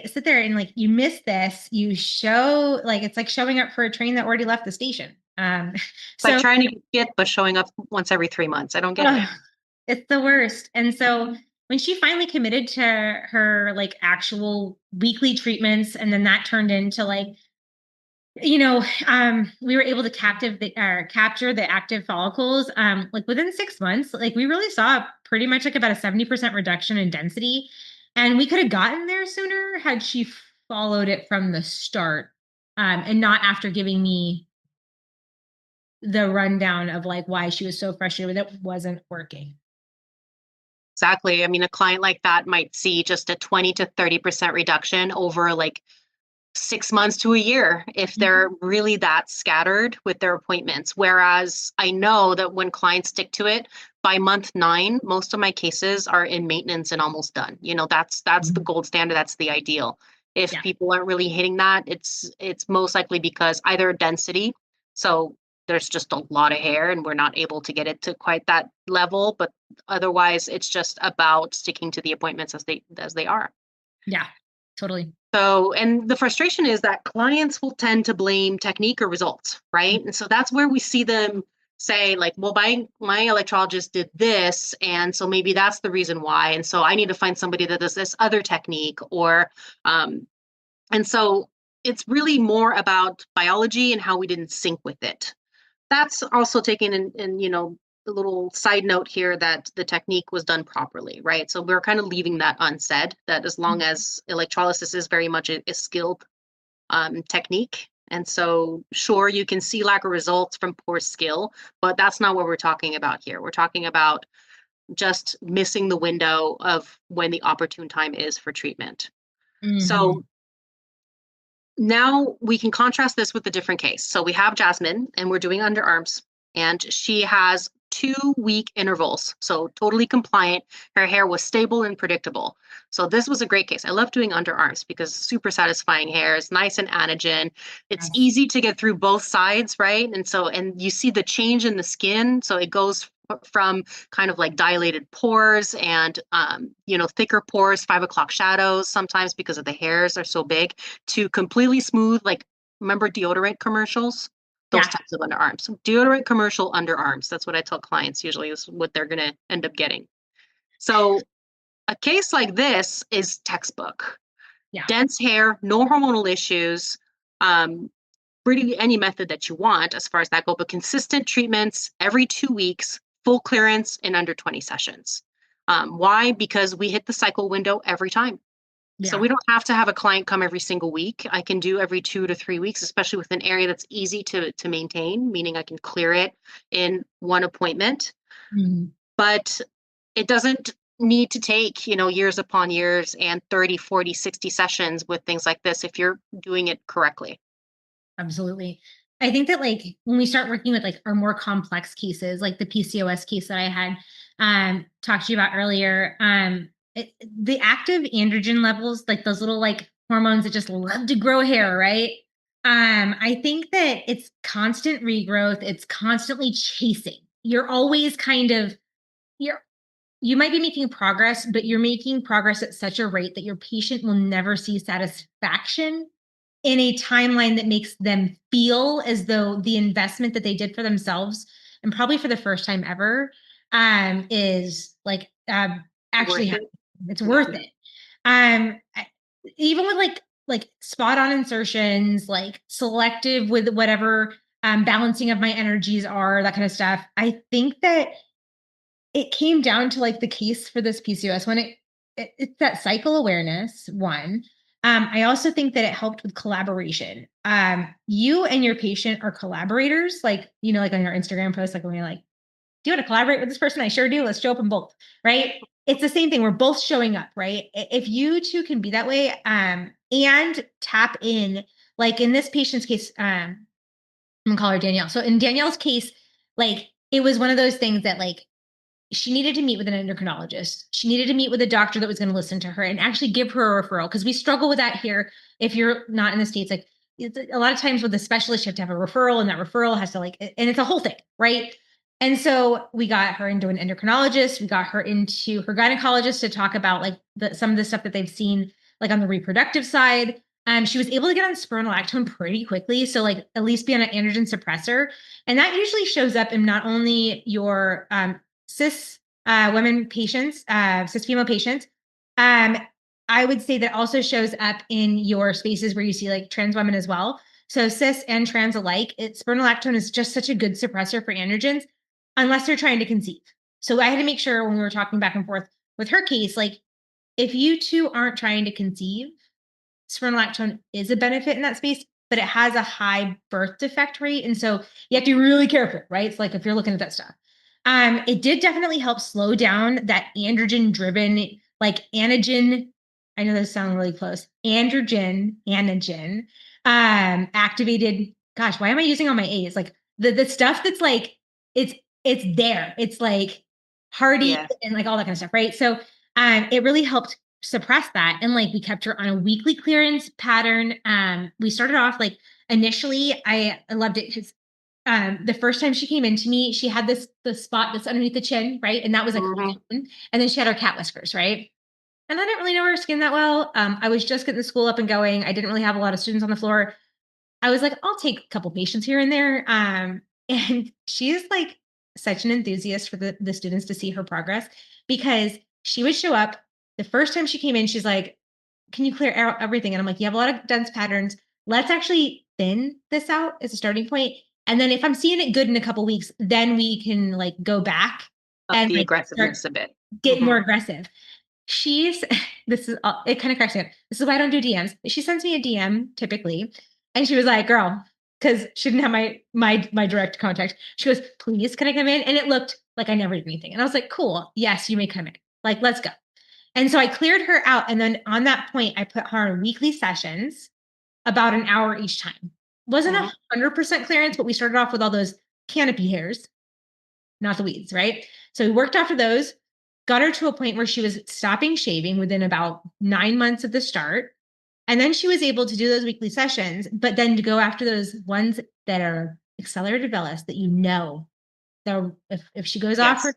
sit there and like, you miss this, you show, like, it's like showing up for a train that already left the station. It's like trying to get, but showing up once every 3 months. I don't get it. It's the worst. And so when she finally committed to her like actual weekly treatments, and then that turned into like, we were able to capture the active follicles, like within 6 months, like we really saw pretty much like about a 70% reduction in density. And we could have gotten there sooner had she followed it from the start. and not after giving me the rundown of like why she was so frustrated with it wasn't working. Exactly. I mean, a client like that might see just a 20 to 30% reduction over like 6 months to a year if they're really that scattered with their appointments. Whereas I know that when clients stick to it, by month 9, most of my cases are in maintenance and almost done. That's the gold standard. That's the ideal. If Yeah. people aren't really hitting that, it's most likely because either density, so there's just a lot of hair and we're not able to get it to quite that level, but otherwise it's just about sticking to the appointments as they are. Yeah, totally. So, and the frustration is that clients will tend to blame technique or results, right? And so that's where we see them say like, well, my electrologist did this, and so maybe that's the reason why. And so I need to find somebody that does this other technique, and so it's really more about biology and how we didn't sync with it. That's also taken in a little side note here that the technique was done properly, right? So we're kind of leaving that unsaid, that as long as electrolysis is very much a skilled technique. And so, sure, you can see lack of results from poor skill, but that's not what we're talking about here. We're talking about just missing the window of when the opportune time is for treatment. So now we can contrast this with a different case. So we have Jasmine and we're doing underarms, and she has 2-week intervals. So totally compliant. Her hair was stable and predictable. So this was a great case. I love doing underarms because super satisfying hair. It's nice and anagen. It's easy to get through both sides, right? And you see the change in the skin. So it goes from kind of like dilated pores and thicker pores, 5 o'clock shadows sometimes because of the hairs are so big, to completely smooth, like, remember deodorant commercials? Those types of underarms. So deodorant commercial underarms. That's what I tell clients usually is what they're going to end up getting. So a case like this is textbook. Yeah. Dense hair, no hormonal issues, pretty any method that you want as far as that go, but consistent treatments every 2 weeks, full clearance in under 20 sessions. Why? Because we hit the cycle window every time. So we don't have to have a client come every single week. I can do every 2 to 3 weeks, especially with an area that's easy to maintain, meaning I can clear it in one appointment. But it doesn't need to take, years upon years and 30, 40, 60 sessions with things like this if you're doing it correctly. Absolutely. I think that like when we start working with like our more complex cases, like the PCOS case that I had talked to you about earlier, the active androgen levels, like those little like hormones that just love to grow hair, right? I think that it's constant regrowth. It's constantly chasing. You're always kind of you might be making progress, but you're making progress at such a rate that your patient will never see satisfaction in a timeline that makes them feel as though the investment that they did for themselves, and probably for the first time ever, is like actually it's worth it. Even with like spot on insertions, like selective with whatever balancing of my energies are, that kind of stuff. I think that it came down to like the case for this PCOS when it's that cycle awareness one. I also think that it helped with collaboration. You and your patient are collaborators, like, like on your Instagram post, like when you're like, do you want to collaborate with this person? I sure do. Let's show up in both, right? It's the same thing. We're both showing up, right? If you two can be that way, and tap in, like in this patient's case, I'm gonna call her Danielle. So in Danielle's case, like it was one of those things that like she needed to meet with an endocrinologist. She needed to meet with a doctor that was going to listen to her and actually give her a referral, because we struggle with that here. If you're not in the States, like it's a lot of times with the specialist, you have to have a referral, and that referral has to and it's a whole thing, right? And so we got her into an endocrinologist. We got her into her gynecologist to talk about like some of the stuff that they've seen, like on the reproductive side. She was able to get on spironolactone pretty quickly. So like at least be on an androgen suppressor. And that usually shows up in not only your cis women patients, cis female patients. I would say that also shows up in your spaces where you see like trans women as well. So cis and trans alike, spironolactone is just such a good suppressor for androgens, unless they're trying to conceive. So I had to make sure when we were talking back and forth with her case, like if you two aren't trying to conceive, spironolactone is a benefit in that space. but it has a high birth defect rate. And so you have to be really careful, right? It's like if you're looking at that stuff. It did definitely help slow down that androgen driven, like anagen. I know those sound really close. Anagen, activated. Gosh, why am I using all my A's? Like the stuff that's like, it's there. It's like hardy and like all that kind of stuff, right? So it really helped suppress that. And like we kept her on a weekly clearance pattern. We started off like initially, I loved it because the first time she came into me, she had the spot that's underneath the chin, right? And that was like, and then she had her cat whiskers, right? And I didn't really know her skin that well. I was just getting the school up and going. I didn't really have a lot of students on the floor. I was like, I'll take a couple patients here and there. And she is like such an enthusiast for the students to see her progress because she would show up the first time she came in. She's like, can you clear out everything? And I'm like, you have a lot of dense patterns. Let's actually thin this out as a starting point. And then if I'm seeing it good in a couple weeks, then we can like go back and the like aggressiveness a bit. Get more aggressive. She's this is it kind of cracks me up. This is why I don't do DMs. She sends me a DM typically, and she was like, "Girl," because she didn't have my direct contact. She goes, "Please, can I come in?" And it looked like I never did anything. And I was like, "Cool, yes, you may come in. Like, let's go." And so I cleared her out, and then on that point, I put her on weekly sessions, about an hour each time. Wasn't 100% clearance, but we started off with all those canopy hairs, not the weeds, right? So we worked after those, got her to a point where she was stopping shaving within about 9 months of the start. And then she was able to do those weekly sessions, but then to go after those ones that are accelerated vellus that if she goes off her,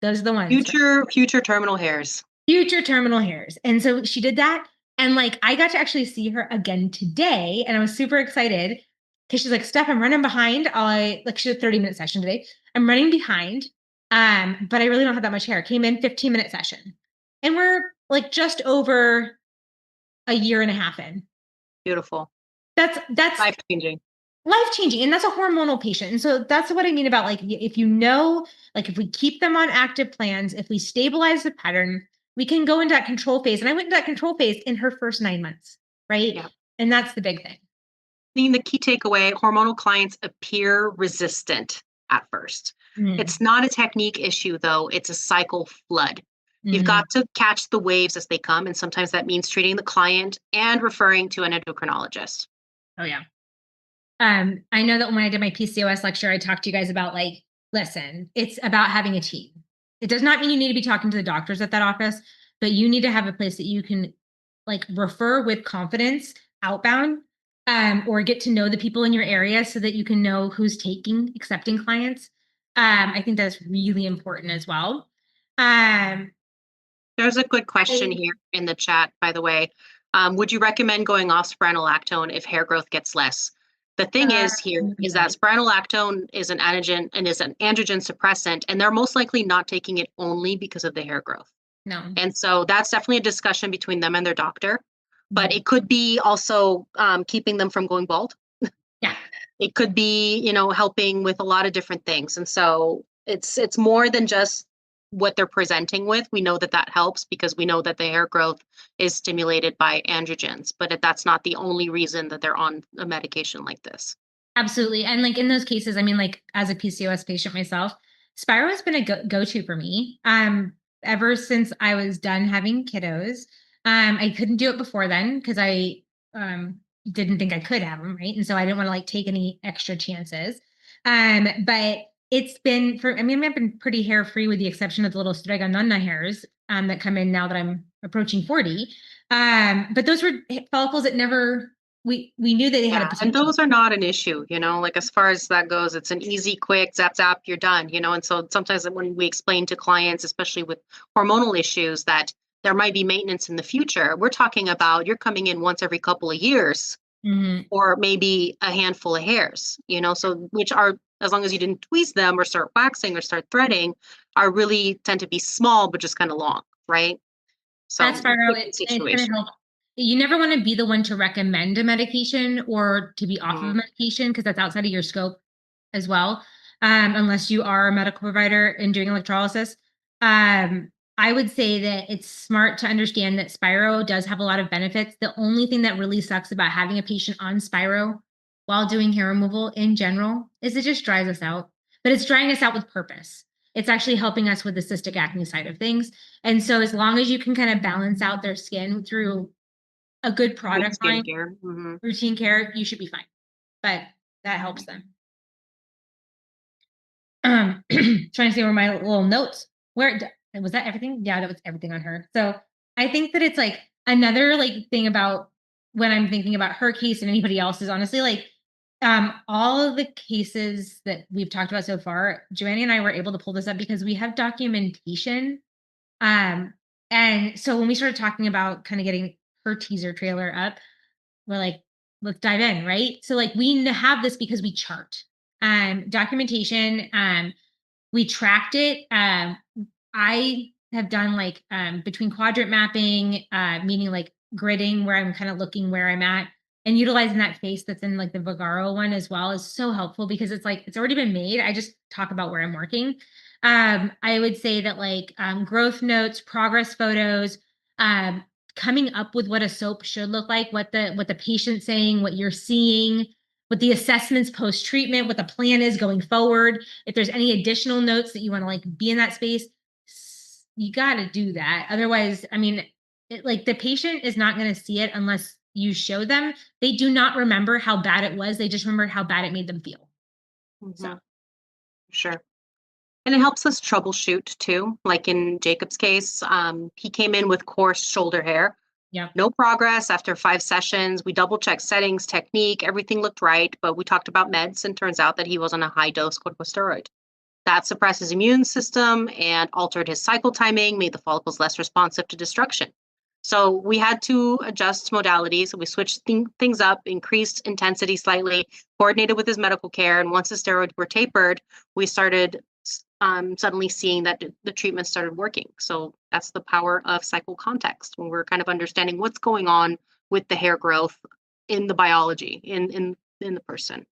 those are the ones. Future terminal hairs. Future terminal hairs. And so she did that. And like, I got to actually see her again today. And I was super excited because she's like, Steph, I'm running behind. She did a 30-minute session today. I'm running behind. But I really don't have that much hair. Came in 15-minute session. And we're like just over a year and a half in. Beautiful. That's life-changing. Life-changing. And that's a hormonal patient. And so that's what I mean about like, if you know, like if we keep them on active plans, if we stabilize the pattern, we can go into that control phase. And I went into that control phase in her first 9 months, right? Yeah. And that's the big thing. I mean, the key takeaway, hormonal clients appear resistant at first. It's not a technique issue, though. It's a cycle flood. You've got to catch the waves as they come. And sometimes that means treating the client and referring to an endocrinologist. Oh, yeah. I know that when I did my PCOS lecture, I talked to you guys about like, listen, it's about having a team. It does not mean you need to be talking to the doctors at that office, but you need to have a place that you can like refer with confidence outbound, or get to know the people in your area so that you can know who's accepting clients. I think that's really important as well. There's a good question here in the chat, by the way. Would you recommend going off spironolactone if hair growth gets less? The thing is that spironolactone is an anagen and is an androgen suppressant, and they're most likely not taking it only because of the hair growth. No. And so that's definitely a discussion between them and their doctor. But it could be also keeping them from going bald. Yeah. It could be, helping with a lot of different things. And so it's more than just what they're presenting with. We know that helps because we know that the hair growth is stimulated by androgens, but that's not the only reason that they're on a medication like this. Absolutely. And like in those cases, I mean, like as a PCOS patient myself, Spiro has been a go-to for me. Ever since I was done having kiddos. I couldn't do it before then because I didn't think I could have them, right? And so I didn't want to like take any extra chances. But it's been I've been pretty hair free with the exception of the little stregononna hairs that come in now that I'm approaching 40. But those were follicles that we knew that they had a potential. And those are not an issue, like as far as that goes, it's an easy, quick zap, zap, you're done, and so sometimes when we explain to clients, especially with hormonal issues, that there might be maintenance in the future, we're talking about you're coming in once every couple of years or maybe a handful of hairs, so which are, as long as you didn't tweeze them or start waxing or start threading, are really tend to be small, but just kind of long, right? So that's situation. You never want to be the one to recommend a medication or to be off of a medication because that's outside of your scope as well, unless you are a medical provider and doing electrolysis. I would say that it's smart to understand that Spiro does have a lot of benefits. The only thing that really sucks about having a patient on Spiro while doing hair removal in general is it just dries us out, but it's drying us out with purpose. It's actually helping us with the cystic acne side of things. And so as long as you can kind of balance out their skin through a good product line, skincare. Mm-hmm. routine care, you should be fine. But that helps them. Trying to see where my little notes, was that everything? Yeah, that was everything on her. So I think that it's like another like thing about when I'm thinking about her case and anybody else is honestly like all of the cases that we've talked about so far, Joanie and I were able to pull this up because we have documentation. And so when we started talking about kind of getting her teaser trailer up, we're like, let's dive in, right? So like we have this because we chart documentation. We tracked it. I have done like between quadrant mapping, meaning like gridding where I'm kind of looking where I'm at, and utilizing that face that's in like the Vagaro one as well is so helpful because it's like it's already been made. I just talk about where I'm working. I would say that like growth notes, progress photos, coming up with what a soap should look like, what the patient's saying, what you're seeing, what the assessments post treatment, what the plan is going forward. If there's any additional notes that you want to like be in that space, you got to do that. Otherwise, I mean, like the patient is not going to see it unless you show them. They do not remember how bad it was. They just remember how bad it made them feel. Mm-hmm. So Sure. And it helps us troubleshoot too. Like in Jacob's case, he came in with coarse shoulder hair. yeah. No progress after 5 sessions. We double checked settings, technique, everything looked right, but we talked about meds and turns out that he was on a high dose corticosteroid. That suppressed his immune system and altered his cycle timing, made the follicles less responsive to destruction. So we had to adjust modalities. We switched things up, increased intensity slightly, coordinated with his medical care. And once the steroids were tapered, we started suddenly seeing that the treatment started working. So that's the power of cycle context when we're kind of understanding what's going on with the hair growth in the biology, in the person.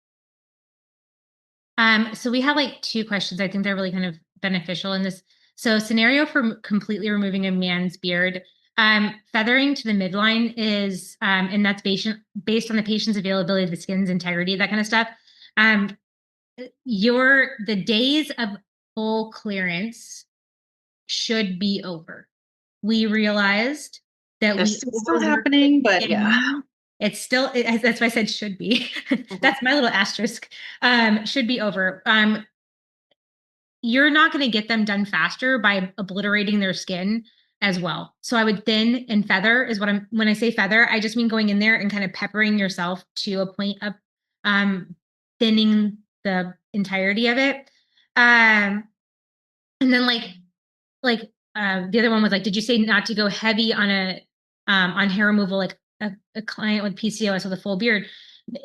So we have like 2 questions. I think they're really kind of beneficial in this. So scenario for completely removing a man's beard. Feathering to the midline is, and that's based on the patient's availability of the skin's integrity, that kind of stuff. The days of full clearance should be over. We realized that This is still happening, but yeah. It's still, that's why I said should be. That's my little asterisk. Should be over. You're not going to get them done faster by obliterating their skin as well. So I would thin and feather is what when I say feather, I just mean going in there and kind of peppering yourself to a point of thinning the entirety of it. And then the other one was like, did you say not to go heavy on on hair removal, like a client with PCOS with a full beard?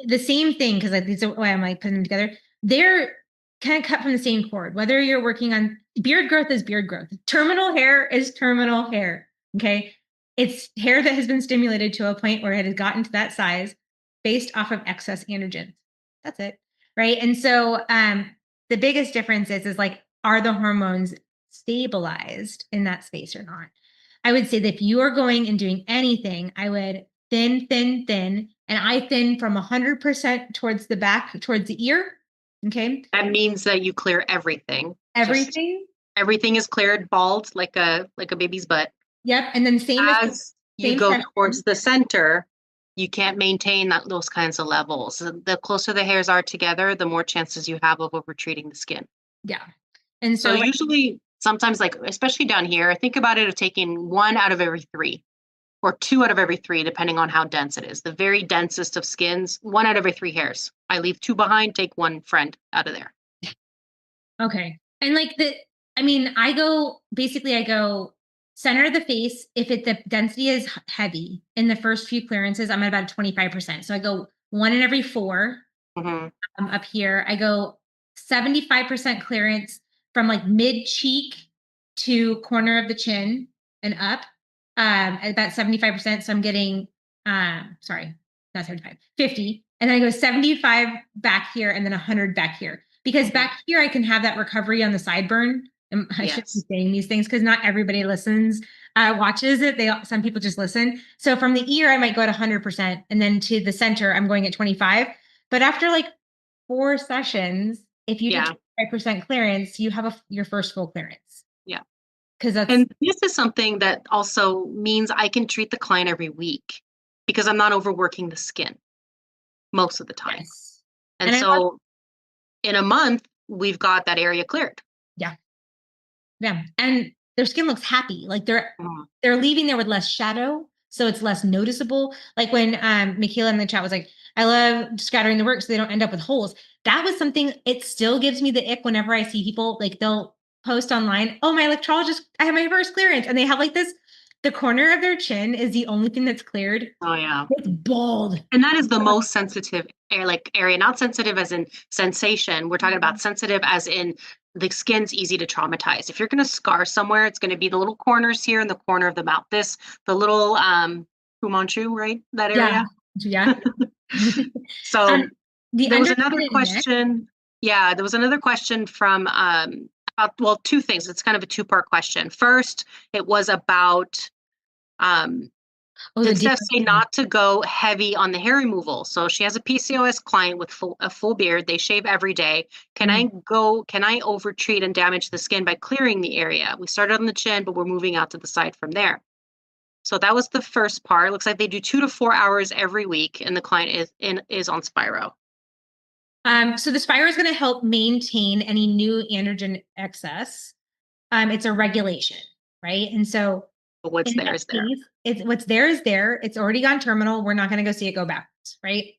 The same thing, because like these are why I'm like putting them together. They're kind of cut from the same cord. Whether you're working on beard growth is beard growth. Terminal hair is terminal hair. Okay. It's hair that has been stimulated to a point where it has gotten to that size based off of excess androgens. That's it. Right. And so the biggest difference is like, are the hormones stabilized in that space or not? I would say that if you are going and doing anything, I would thin, and I thin from 100% towards the back, towards the ear. Okay. That means that you clear everything. Everything. Everything is cleared, bald, like a baby's butt. Yep. And then same as you go towards the center, you can't maintain those kinds of levels. The closer the hairs are together, the more chances you have of over-treating the skin. Yeah. And so usually, sometimes, like especially down here, think about it of taking 1 out of every 3 or 2 out of every 3, depending on how dense it is. The very densest of skins, 1 out of every 3 hairs. I leave 2 behind, take 1 friend out of there. Okay. And like I go center of the face. If the density is heavy in the first few clearances, I'm at about 25%. So I go 1 in every 4 up here. I go 75% clearance from like mid cheek to corner of the chin and up at about 75%. So I'm getting, sorry, not 75, 50. And then I go 75 back here and then 100 back here. Because back here, I can have that recovery on the sideburn And I should be Yes. saying these things because not everybody listens, watches it. Some people just listen. So from the ear, I might go at 100%, and then to the center, I'm going at 25. But after like 4 sessions, if you did Yeah. 25% clearance, you have your first full clearance. Yeah. Because that's And this is something that also means I can treat the client every week because I'm not overworking the skin most of the time. yes. And And I love, so in a month, we've got that area cleared. yeah. And their skin looks happy. Like Mhm. they're leaving there with less shadow, so it's less noticeable. Like when Michaela in the chat was like, I love scattering the work so they don't end up with holes. That was something, it still gives me the ick whenever I see people, like they'll post online, oh, my electrologist, I have my first clearance. And they have like this, the corner of their chin is the only thing that's cleared. Oh yeah. It's bald. And that is the most sensitive area, not sensitive as in sensation. We're talking about sensitive as in the skin's easy to traumatize. If you're going to scar somewhere, it's going to be the little corners here in the corner of the mouth. The little Fu Manchu, right? That area. Yeah. So The there was under another chin and neck. question. Yeah, there was another question from about, well, 2 things. It's kind of a 2-part question. First, it was about Oh, did the Steph deeper say skin. not to go heavy on the hair removal? So she has a PCOS client with a full beard. They shave every day. Can I overtreat and damage the skin by clearing the area? We started on the chin, but we're moving out to the side from there. So that was the first part. It looks like they do 2 to 4 hours every week, and the client is on Spiro. So the Spiro is going to help maintain any new androgen excess. It's a regulation, right? And so But what's in there that is there. case, what's there is there. It's already gone terminal. We're not going to go see it go backwards, right?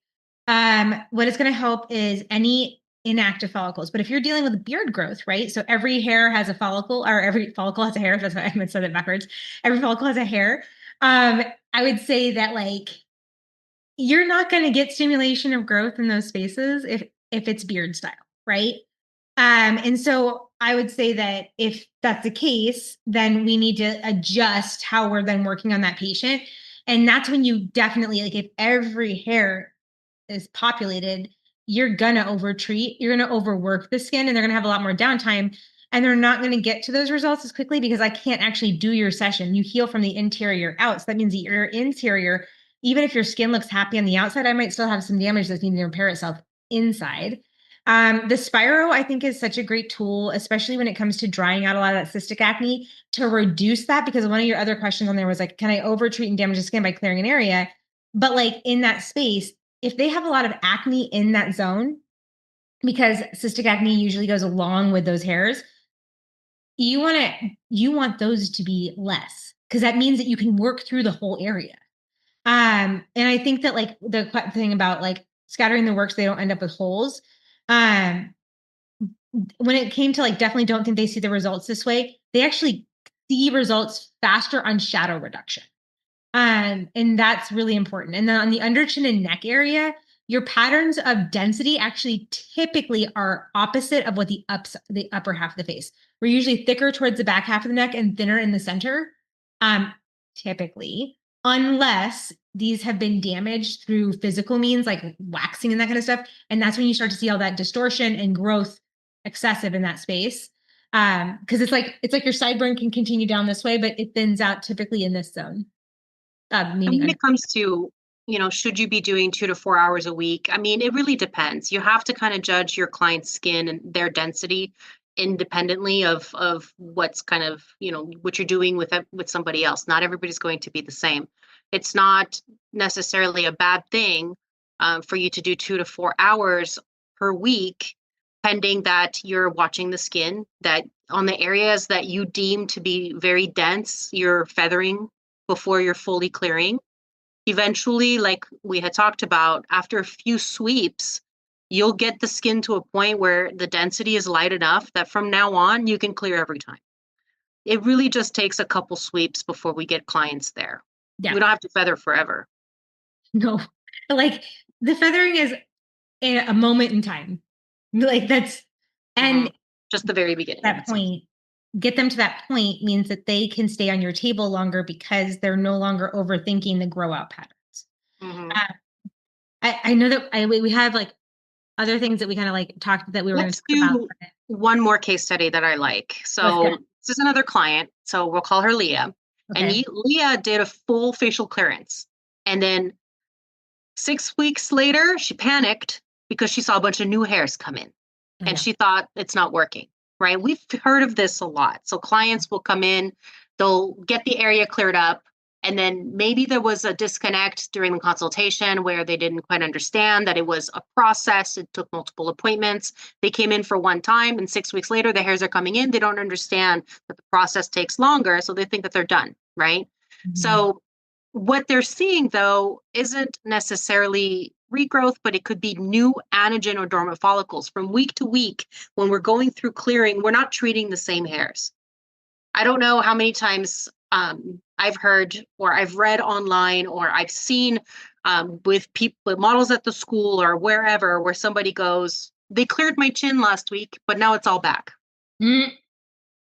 What it's going to help is any inactive follicles. But if you're dealing with beard growth, right? So every hair has a follicle, or every follicle has a hair. That's why I said it backwards. Every follicle has a hair. I would say that like you're not going to get stimulation of growth in those spaces if it's beard style, right? And so I would say that if that's the case, then we need to adjust how we're then working on that patient. And that's when you definitely, like, if every hair is populated, you're gonna overtreat, you're gonna overwork the skin, and they're gonna have a lot more downtime. And they're not gonna get to those results as quickly because I can't actually do your session. You heal from the interior out. So that means that your interior, even if your skin looks happy on the outside, I might still have some damage that's needing to repair itself inside. The Spiro, I think, is such a great tool, especially when it comes to drying out a lot of that cystic acne to reduce that. Because one of your other questions on there was like, can I overtreat and damage the skin by clearing an area? But like in that space, if they have a lot of acne in that zone, because cystic acne usually goes along with those hairs, you want those to be less because that means that you can work through the whole area. And I think that like the thing about like scattering the work so they don't end up with holes. When it came to like definitely don't think they see the results this way, they actually see results faster on shadow reduction. And that's really important. And then on the under chin and neck area, your patterns of density actually typically are opposite of what the upper half of the face. We're usually thicker towards the back half of the neck and thinner in the center. Typically, unless these have been damaged through physical means like waxing and that kind of stuff. And that's when you start to see all that distortion and growth excessive in that space. Because it's like your sideburn can continue down this way, but it thins out typically in this zone. And when it comes to, should you be doing 2 to 4 hours a week? I mean, it really depends. You have to kind of judge your client's skin and their density independently of what's kind of, what you're doing with somebody else. Not everybody's going to be the same. It's not necessarily a bad thing for you to do 2 to 4 hours per week, pending that you're watching the skin, that on the areas that you deem to be very dense, you're feathering before you're fully clearing. Eventually, like we had talked about, after a few sweeps, you'll get the skin to a point where the density is light enough that from now on, you can clear every time. It really just takes a couple sweeps before we get clients there. Yeah. We don't have to feather forever. No, like the feathering is a moment in time. Like that's, and just the very beginning. That point, get them to that point means that they can stay on your table longer because they're no longer overthinking the grow out patterns. Mm-hmm. I know that we have like other things that we kind of like talked that we were going to talk about. one more case study that I like. So this is another client. So we'll call her Leah. And Okay. Leah did a full facial clearance. And then 6 weeks later, she panicked because she saw a bunch of new hairs come in. Oh, And yeah. she thought it's not working, right? We've heard of this a lot. So clients will come in, they'll get the area cleared up, and then maybe there was a disconnect during the consultation where they didn't quite understand that it was a process. It took multiple appointments. They came in for one time, and 6 weeks later, the hairs are coming in. They don't understand that the process takes longer, so they think that they're done, right? Mhm. So what they're seeing, though, isn't necessarily regrowth, but it could be new anagen or dormant follicles. From week to week, when we're going through clearing, we're not treating the same hairs. I don't know how many times I've heard or I've read online or I've seen with people, with models at the school or wherever, where somebody goes, they cleared my chin last week, but now it's all back, Mm,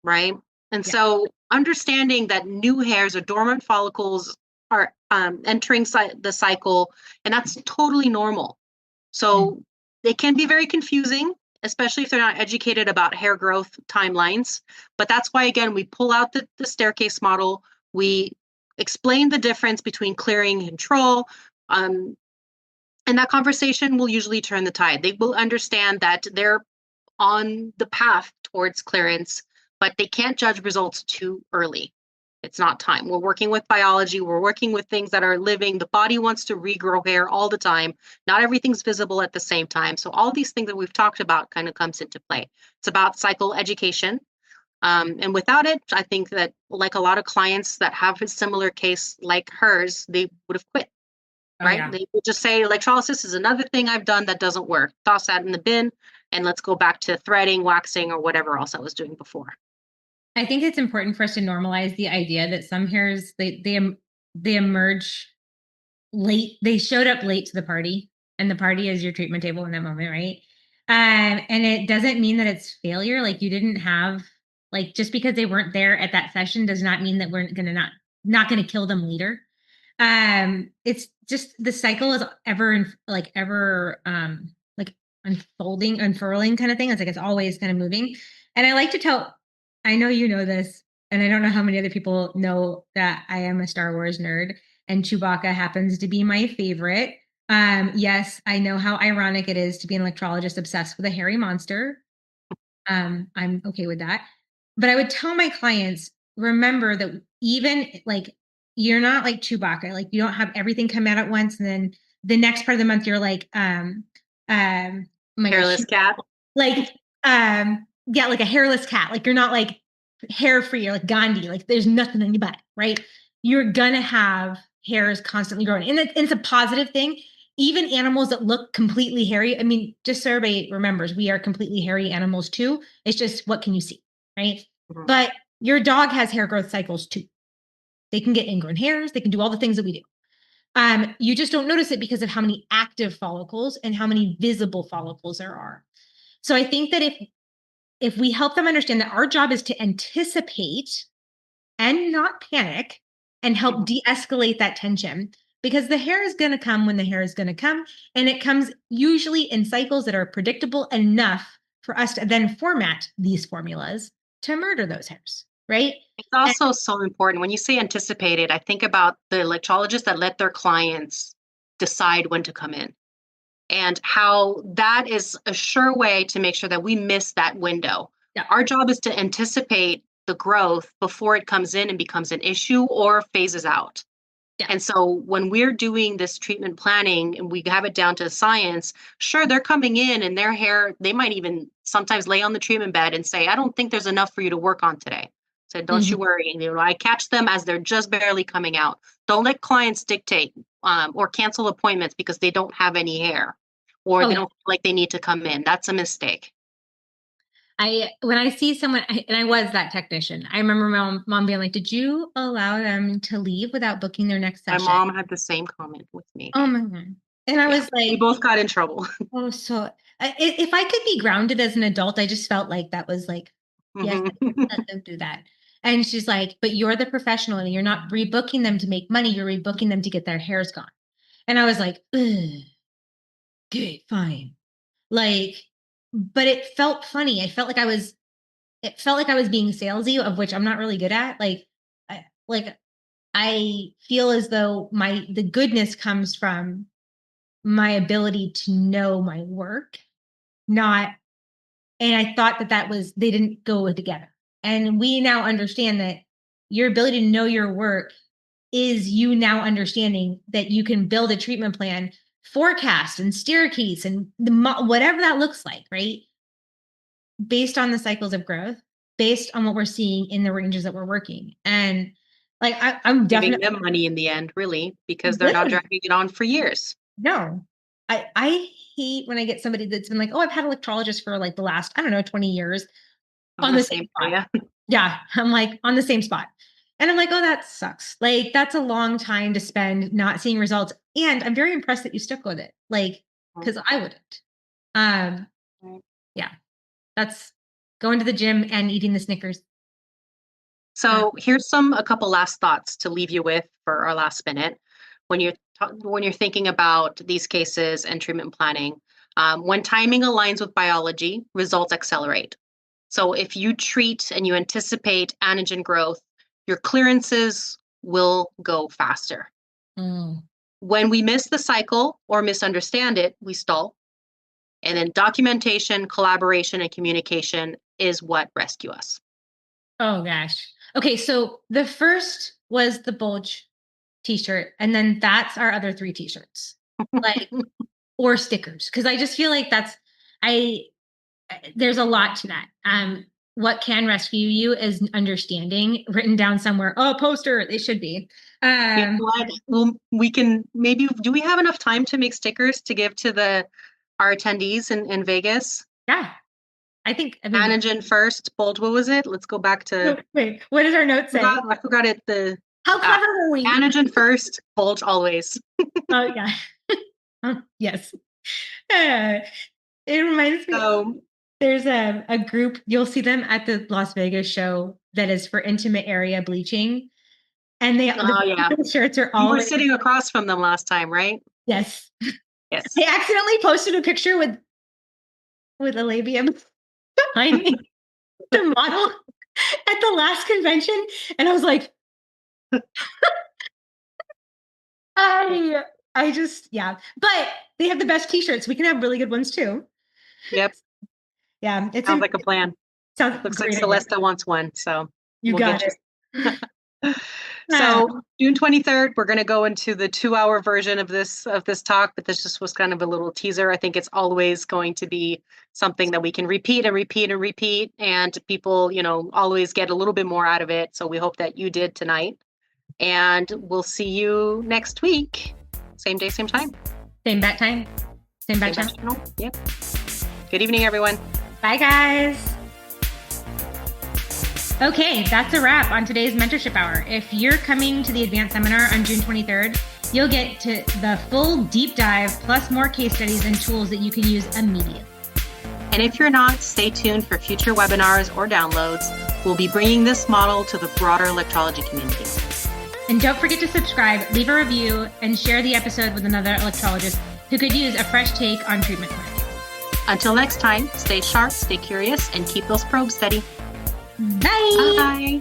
right? And yeah. so understanding that new hairs or dormant follicles are entering the cycle, and that's totally normal. Mm. So they can be very confusing, especially if they're not educated about hair growth timelines. But that's why, again, we pull out the staircase model. We explain the difference between clearing and control. Um, and that conversation will usually turn the tide. They will understand that they're on the path towards clearance, but they can't judge results too early. It's not time. We're working with biology. We're working with things that are living. The body wants to regrow hair all the time. Not everything's visible at the same time. So all these things that we've talked about kind of comes into play. It's about cycle education. And without it, I think that like a lot of clients that have a similar case like hers, they would have quit, Oh, right? yeah. They would just say electrolysis is another thing I've done that doesn't work. Toss that in the bin and let's go back to threading, waxing, or whatever else I was doing before. I think it's important for us to normalize the idea that some hairs they emerge late. They showed up late to the party, and the party is your treatment table in that moment, right? And it doesn't mean that it's failure. Like you didn't have like just because they weren't there at that session does not mean that we're gonna not gonna kill them later. It's just the cycle is ever like unfolding, unfurling kind of thing. It's like it's always kind of moving. And I like to tell, I know you know this, and I don't know how many other people know that I am a Star Wars nerd, and Chewbacca happens to be my favorite. Yes, I know how ironic it is to be an electrologist obsessed with a hairy monster. I'm okay with that. But I would tell my clients, remember that even like you're not like Chewbacca, like you don't have everything come out at once, and then the next part of the month you're like, oh my gosh, Hairless cat. like yeah, like a hairless cat. Like you're not like hair free or like Gandhi, like there's nothing on your butt, right? You're gonna have hairs constantly growing. And it's a positive thing. Even animals that look completely hairy, I mean, just so everybody remembers, we are completely hairy animals too. It's just what can you see, right? Mhm. But your dog has hair growth cycles too. They can get ingrown hairs, they can do all the things that we do. You just don't notice it because of how many active follicles and how many visible follicles there are. So I think that if we help them understand that our job is to anticipate and not panic and help de-escalate that tension, because the hair is going to come when the hair is going to come, and it comes usually in cycles that are predictable enough for us to then format these formulas to murder those hairs, right? It's also so important. When you say anticipated, I think about the electrologists that let their clients decide when to come in and how that is a sure way to make sure that we miss that window. Yeah. Our job is to anticipate the growth before it comes in and becomes an issue or phases out. Yeah. And so when we're doing this treatment planning and we have it down to science, sure, they're coming in and their hair, they might even sometimes lay on the treatment bed and say, I don't think there's enough for you to work on today. So don't you worry. I catch them as they're just barely coming out. Don't let clients dictate or cancel appointments because they don't have any hair or they don't feel like they need to come in. That's a mistake. When I see someone, and I was that technician, I remember my mom being like, did you allow them to leave without booking their next My session? mom had the same comment with me. Oh my God. And I was We like, both got in trouble. oh, so if I could be grounded as an adult, I just felt like that was like, yes, let them do that. And she's like, but you're the professional and you're not rebooking them to make money. You're rebooking them to get their hairs gone. And I was like, ugh, okay, fine. Like, but it felt funny. It felt like I was being salesy, of which I'm not really good at. I feel as though the goodness comes from my ability to know my work, not, and I thought they didn't go together. And we now understand that your ability to know your work is you now understanding that you can build a treatment plan, forecast and staircase and whatever that looks like, right? Based on the cycles of growth, based on what we're seeing in the ranges that we're working. And like, I'm definitely giving them money in the end, really, because they're not dragging it on for years. No, I hate when I get somebody that's been like, oh, I've had electrologist for like the last, 20 years on the same spot. Yeah. I'm like on the same spot. And I'm like, oh, that sucks. Like, that's a long time to spend not seeing results. And I'm very impressed that you stuck with it. Like, because I wouldn't. Yeah. That's going to the gym and eating the Snickers. So here's a couple last thoughts to leave you with for our last minute. When you're thinking about these cases and treatment planning, when timing aligns with biology, results accelerate. So if you treat and you anticipate anagen growth, your clearances will go faster. When we miss the cycle or misunderstand it, we stall. And then documentation, collaboration, and communication is what rescue us. Oh, gosh. Okay, so the first was the bulge t-shirt, and then that's our other 3 t-shirts, like, or stickers, because I just feel like there's a lot to that. What can rescue you is understanding, written down somewhere. Oh, poster, it should be. Well, we can maybe, do we have enough time to make stickers to give to our attendees in Vegas? Yeah. I mean, anagen first, bulge. What was it? Let's go back to. Wait, what does our note say? I forgot it. How clever were we? Anagen first, bulge always. Oh yeah. Yes. It reminds me. There's a group, you'll see them at the Las Vegas show, that is for intimate area bleaching, and the shirts are all. You were sitting across from them last time, right? Yes. Yes. They accidentally posted a picture with a labium behind me, the model, at the last convention, and I was like, I just, yeah. But they have the best t-shirts. We can have really good ones too. Yep. Yeah. It sounds like a plan. Looks like Celesta wants one, so we'll got it. So June 23rd, we're going to go into the 2-hour version of this talk, but this just was kind of a little teaser. I think it's always going to be something that we can repeat and repeat and repeat, and people, always get a little bit more out of it. So we hope that you did tonight, and we'll see you next week. Same day, same time. Same bat time. Same bat channel. Yep. Good evening, everyone. Bye, guys. Okay, that's a wrap on today's mentorship hour. If you're coming to the advanced seminar on June 23rd, you'll get to the full deep dive, plus more case studies and tools that you can use immediately. And if you're not, stay tuned for future webinars or downloads. We'll be bringing this model to the broader electrology community. And don't forget to subscribe, leave a review, and share the episode with another electrologist who could use a fresh take on treatment planning. Until next time, stay sharp, stay curious, and keep those probes steady. Bye. Bye.